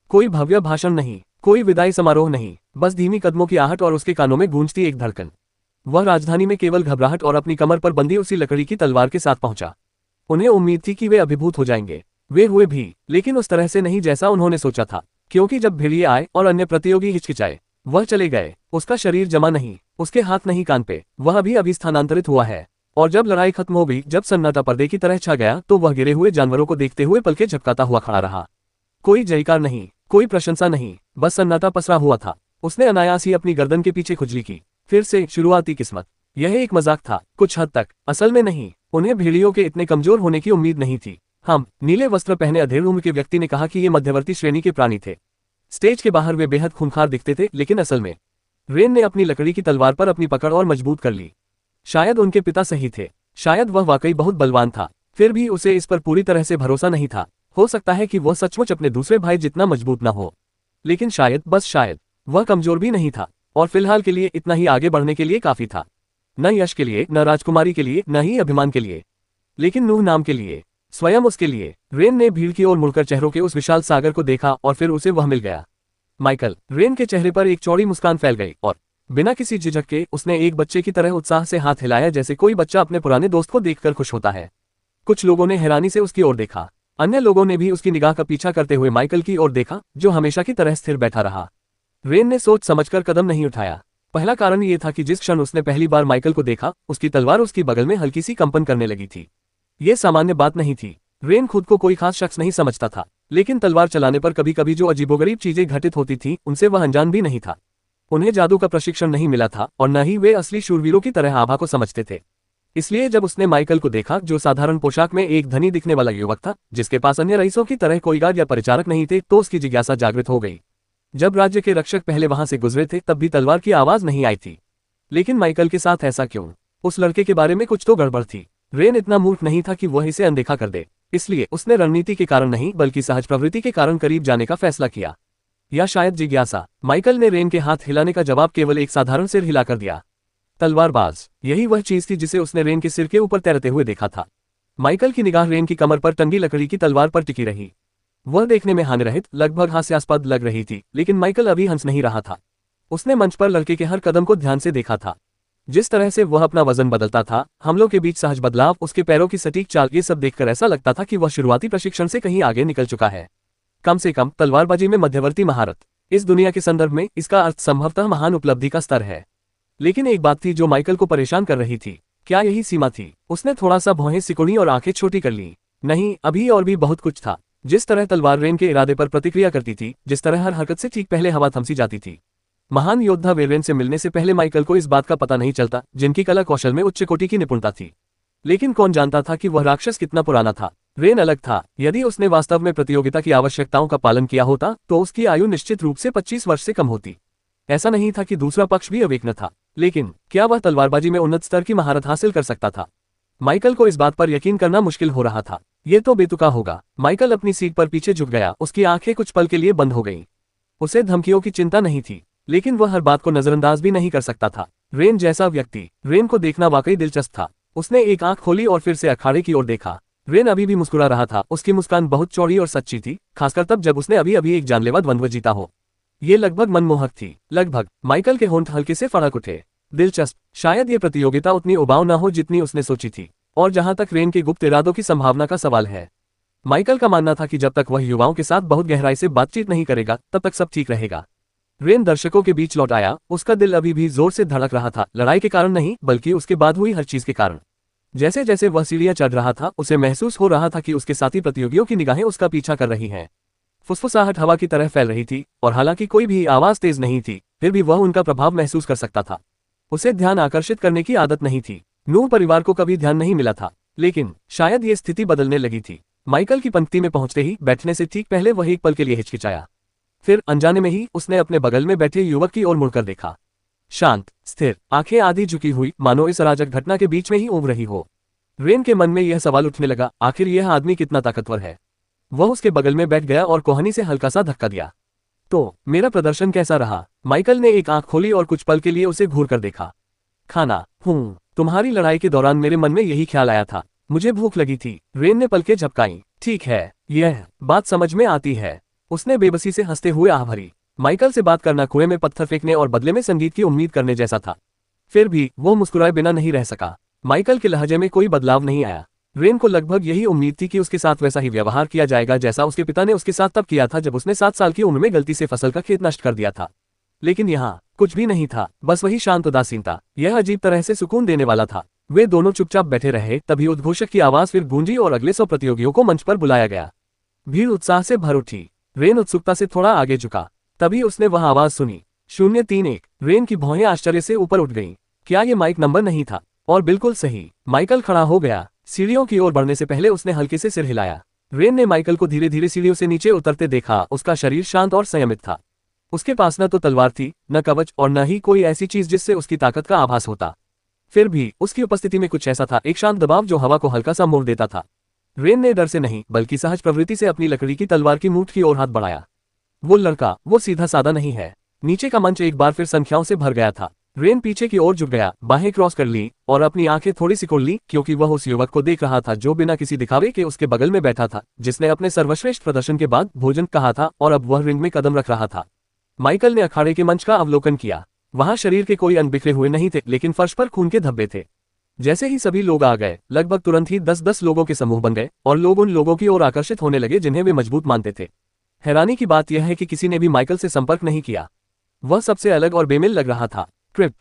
कोई भव्य भाषण नहीं, कोई विदाई समारोह नहीं, बस धीमी कदमों की आहट और उसके कानों में गूंजती एक धड़कन। वह राजधानी में केवल घबराहट और अपनी कमर पर बंधी उसी लकड़ी की तलवार के साथ पहुंचा। उन्हें उम्मीद थी कि वे अभिभूत हो जाएंगे। वे हुए भी, लेकिन उस तरह से नहीं जैसा उन्होंने सोचा था, क्योंकि जब भेड़िए आए और अन्य प्रतियोगी हिचकिचाए, वह चले गए। उसका शरीर जमा नहीं, उसके हाथ नहीं कान पे, वह अभी स्थानांतरित हुआ है। और जब लड़ाई खत्म हो गई, जब सन्नाटा पर्दे की तरह छा गया, तो वह गिरे हुए जानवरों को देखते हुए पलके झपकाता हुआ खड़ा रहा। कोई जयकार नहीं, कोई प्रशंसा नहीं, बस सन्नाटा पसरा हुआ था। उसने अनायास ही अपनी गर्दन के पीछे खुजली की। फिर से शुरुआती किस्मत। यह एक मजाक था, कुछ हद तक, असल में नहीं। उन्हें भेड़ियों के इतने कमजोर होने की उम्मीद नहीं थी। हम नीले वस्त्र पहने अधेड़ उम्र के व्यक्ति ने कहा कि ये मध्यवर्ती श्रेणी के प्राणी थे। स्टेज के बाहर वे बेहद खूंखार दिखते थे, लेकिन असल में। रेन ने अपनी लकड़ी की तलवार पर अपनी पकड़ और मजबूत कर ली। शायद उनके पिता सही थे, शायद वह वाकई बहुत बलवान था, फिर भी उसे इस पर पूरी तरह से भरोसा नहीं था। हो सकता है कि वह सचमुच अपने दूसरे भाई जितना मजबूत न हो, लेकिन शायद, बस शायद, वह कमजोर भी नहीं था, और फिलहाल के लिए इतना ही आगे बढ़ने के लिए काफी था। न यश के लिए, न राजकुमारी के लिए, न ही अभिमान के लिए, लेकिन नूह नाम के लिए, स्वयं उसके लिए। रेन ने भीड़ की ओर मुड़कर चेहरों के उस विशाल सागर को देखा और फिर उसे वह मिल गया। माइकल। रेन के चेहरे पर एक चौड़ी मुस्कान फैल गई और बिना किसी झिझक के उसने एक बच्चे की तरह उत्साह से हाथ हिलाया, जैसे कोई बच्चा अपने पुराने दोस्त को देखकर खुश होता है। कुछ लोगों ने हैरानी से उसकी ओर देखा, अन्य लोगों ने भी उसकी निगाह का पीछा करते हुए माइकल की ओर देखा, जो हमेशा की तरह स्थिर बैठा रहा। रेन ने सोच समझकर कदम नहीं उठाया। पहला कारण ये था कि जिस क्षण उसने पहली बार माइकल को देखा, उसकी तलवार उसकी बगल में हल्की सी कंपन करने लगी थी। ये सामान्य बात नहीं थी। रेन खुद को कोई खास शख्स नहीं समझता था, लेकिन तलवार चलाने पर कभी कभी जो अजीबोगरीब चीजें घटित होती थीं, उनसे वह अनजान भी नहीं था। उन्हें जादू का प्रशिक्षण नहीं मिला था और न ही वे असली शूरवीरों की तरह आभा को समझते थे। इसलिए जब उसने माइकल को देखा, जो साधारण पोशाक में एक धनी दिखने वाला युवक था, जिसके पास अन्य रईसों की तरह कोई गार्ड या परिचारक नहीं थे, तो उसकी जिज्ञासा जागृत हो गई। जब राज्य के रक्षक पहले वहां से गुजरे थे, तब भी तलवार की आवाज नहीं आई थी। लेकिन माइकल के साथ ऐसा क्यों? उस लड़के के बारे में कुछ तो गड़बड़ थी। रेन इतना मूर्ख नहीं था कि वह इसे अनदेखा कर दे, इसलिए उसने रणनीति के कारण नहीं, बल्कि सहज प्रवृत्ति के कारण करीब जाने का फैसला किया। या शायद जिज्ञासा। माइकल ने रेन के हाथ हिलाने का जवाब केवल एक साधारण सिर हिलाकर दिया। तलवारबाज। यही वह चीज थी जिसे उसने रेन के सिर के ऊपर तैरते हुए देखा था। माइकल की निगाह रेन की कमर पर टंगी लकड़ी की तलवार पर टिकी रही। वह देखने में हानिरहित, लगभग हास्यास्पद लग रही थी, लेकिन माइकल अभी हंस नहीं रहा था। उसने मंच पर लड़के के हर कदम को ध्यान से देखा था। जिस तरह से वह अपना वजन बदलता था, हमलों के बीच सहज बदलाव, उसके पैरों की सटीक चाल, ये सब देखकर ऐसा लगता था कि वह शुरुआती प्रशिक्षण से कहीं आगे निकल चुका है। कम से कम तलवारबाजी में मध्यवर्ती महारत। इस दुनिया के संदर्भ में इसका अर्थ संभवतः महान उपलब्धि का स्तर है। लेकिन एक बात थी जो माइकल को परेशान कर रही थी। क्या यही सीमा थी? उसने थोड़ा सा भौहें सिकुड़ी और आंखें छोटी कर ली। नहीं, अभी और भी बहुत कुछ था। जिस तरह तलवार रेन के इरादे पर प्रतिक्रिया करती थी, जिस तरह हर हरकत से ठीक पहले हवा थमसी जाती थी। महान योद्धा वेरेन से मिलने से पहले माइकल को इस बात का पता नहीं चलता, जिनकी कला कौशल में उच्च कोटि की निपुणता थी। लेकिन कौन जानता था कि वह राक्षस कितना पुराना था? रेन अलग था। यदि उसने वास्तव में प्रतियोगिता की आवश्यकताओं का पालन किया होता, तो उसकी आयु निश्चित रूप से 25 वर्ष से कम होती। ऐसा नहीं था कि दूसरा पक्ष भी अवेक न था, लेकिन क्या वह तलवारबाजी में उन्नत स्तर की महारत हासिल कर सकता था? माइकल को इस बात पर यकीन करना मुश्किल हो रहा था। ये तो बेतुका होगा। माइकल अपनी सीट पर पीछे झुक गया, उसकी आंखें कुछ पल के लिए बंद हो गईं। उसे धमकियों की चिंता नहीं थी, लेकिन वह हर बात को नजरअंदाज भी नहीं कर सकता था। रेन जैसा व्यक्ति। रेन को देखना वाकई दिलचस्प था। उसने एक आंख खोली और फिर से अखाड़े की ओर देखा। रेन अभी भी मुस्कुरा रहा था। उसकी मुस्कान बहुत चौड़ी और सच्ची थी, खासकर तब जब उसने अभी अभी एक जानलेवा द्वंद्व जीता हो। ये लगभग मनमोहक थी, लगभग। माइकल के होंठ हल्के से फड़क उठे। दिलचस्प। शायद ये प्रतियोगिता उतनी उबाऊ न हो जितनी उसने सोची थी। और जहां तक रेन के गुप्त इरादों की संभावना का सवाल है, माइकल का मानना था कि जब तक वह युवाओं के साथ बहुत गहराई से बातचीत नहीं करेगा, तब तक सब ठीक रहेगा। रेन दर्शकों के बीच लौट आया। उसका दिल अभी भी जोर से धड़क रहा था, लड़ाई के कारण नहीं, बल्कि उसके बाद हुई हर चीज के कारण। जैसे जैसे वह सीढ़ियां चढ़ रहा था, उसे महसूस हो रहा था कि उसके साथी प्रतियोगियों की निगाहें उसका पीछा कर रही हैं। फुसफुसाहट हवा की तरह फैल रही थी, और हालांकि कोई भी आवाज तेज नहीं थी, फिर भी वह उनका प्रभाव महसूस कर सकता था। उसे ध्यान आकर्षित करने की आदत नहीं थी। नूह परिवार को कभी ध्यान नहीं मिला था, लेकिन शायद ये स्थिति बदलने लगी थी। माइकल की पंक्ति में पहुंचते ही बैठने से ठीक पहले वह एक पल के लिए हिचकिचाया। फिर अनजाने में ही उसने अपने बगल में बैठे युवक की ओर मुड़कर देखा। शांत, स्थिर, आंखें आधी झुकी हुई, मानो इस अराजक घटना के बीच में ही उब रही हो। रेन के मन में यह सवाल उठने लगा, आखिर यह आदमी कितना ताकतवर है? वह उसके बगल में बैठ गया और कोहनी से हल्का सा धक्का दिया। तो मेरा प्रदर्शन कैसा रहा? माइकल ने एक आंख खोली और कुछ पल के लिए उसे घूर कर देखा। खाना। तुम्हारी लड़ाई के दौरान मेरे मन में यही ख्याल आया था। मुझे भूख लगी थी। रेन ने पलकें झपकाई। ठीक है, यह बात समझ में आती है। उसने बेबसी से हंसते हुए आह भरी। माइकल से बात करना कुएं में पत्थर फेंकने और बदले में संगीत की उम्मीद करने जैसा था। फिर भी वो मुस्कुराए बिना नहीं रह सका। माइकल के लहजे में कोई बदलाव नहीं आया। रेन को लगभग यही उम्मीद थी कि उसके साथ वैसा ही व्यवहार किया जाएगा जैसा उसके पिता ने उसके साथ तब किया था जब उसने 7 साल की उम्र में गलती से फसल का खेत नष्ट कर दिया था। लेकिन यहाँ कुछ भी नहीं था, बस वही शांत उदासीनता। यह अजीब तरह से सुकून देने वाला था। वे दोनों चुपचाप बैठे रहे, तभी उद्घोषक की आवाज फिर गूंजी और अगले 100 प्रतियोगियों को मंच पर बुलाया गया। भीड़ उत्साह से भर उठी। रेन उत्सुकता से थोड़ा आगे झुका। तभी उसने वह आवाज सुनी, 031। रेन की भौहें आश्चर्य से ऊपर उठ गईं। क्या ये माइक नंबर नहीं था? और बिल्कुल सही। माइकल खड़ा हो गया। सीढ़ियों की ओर बढ़ने से पहले उसने हल्के से सिर हिलाया। रेन ने माइकल को धीरे धीरे सीढ़ियों से नीचे उतरते देखा। उसका शरीर शांत और संयमित था। उसके पास न तो तलवार थी, न कवच, और न ही कोई ऐसी चीज जिससे उसकी ताकत का आभास होता। फिर भी उसकी उपस्थिति में कुछ ऐसा था, एक शांत दबाव जो हवा को हल्का सा मोड़ देता था। रेन ने डर से नहीं बल्कि सहज प्रवृत्ति से अपनी लकड़ी की तलवार की मूठ की ओर हाथ बढ़ाया। वो लड़का, वो सीधा साधा नहीं है। नीचे का मंच एक बार फिर संख्याओं से भर गया था। रेन पीछे की ओर झुक गया, बाहें क्रॉस कर ली और अपनी आंखें थोड़ी सिकोड़ ली, क्योंकि वह उस युवक को देख रहा था जो बिना किसी दिखावे के उसके बगल में बैठा था, जिसने अपने सर्वश्रेष्ठ प्रदर्शन के बाद भोजन कहा था और अब वह रिंग में कदम रख रहा था। माइकल ने अखाड़े के मंच का अवलोकन किया। वहां शरीर के कोई अंग बिखरे हुए नहीं थे, लेकिन फर्श पर खून के धब्बे थे। जैसे ही सभी लोग आ गए, लगभग तुरंत ही 10-10 लोगों के समूह बन गए और लोग उन लोगों की ओर आकर्षित होने लगे जिन्हें वे मजबूत मानते थे। हैरानी की बात यह है कि किसी ने भी माइकल से संपर्क नहीं किया। वह सबसे अलग और बेमिल लग रहा था। ट्रिप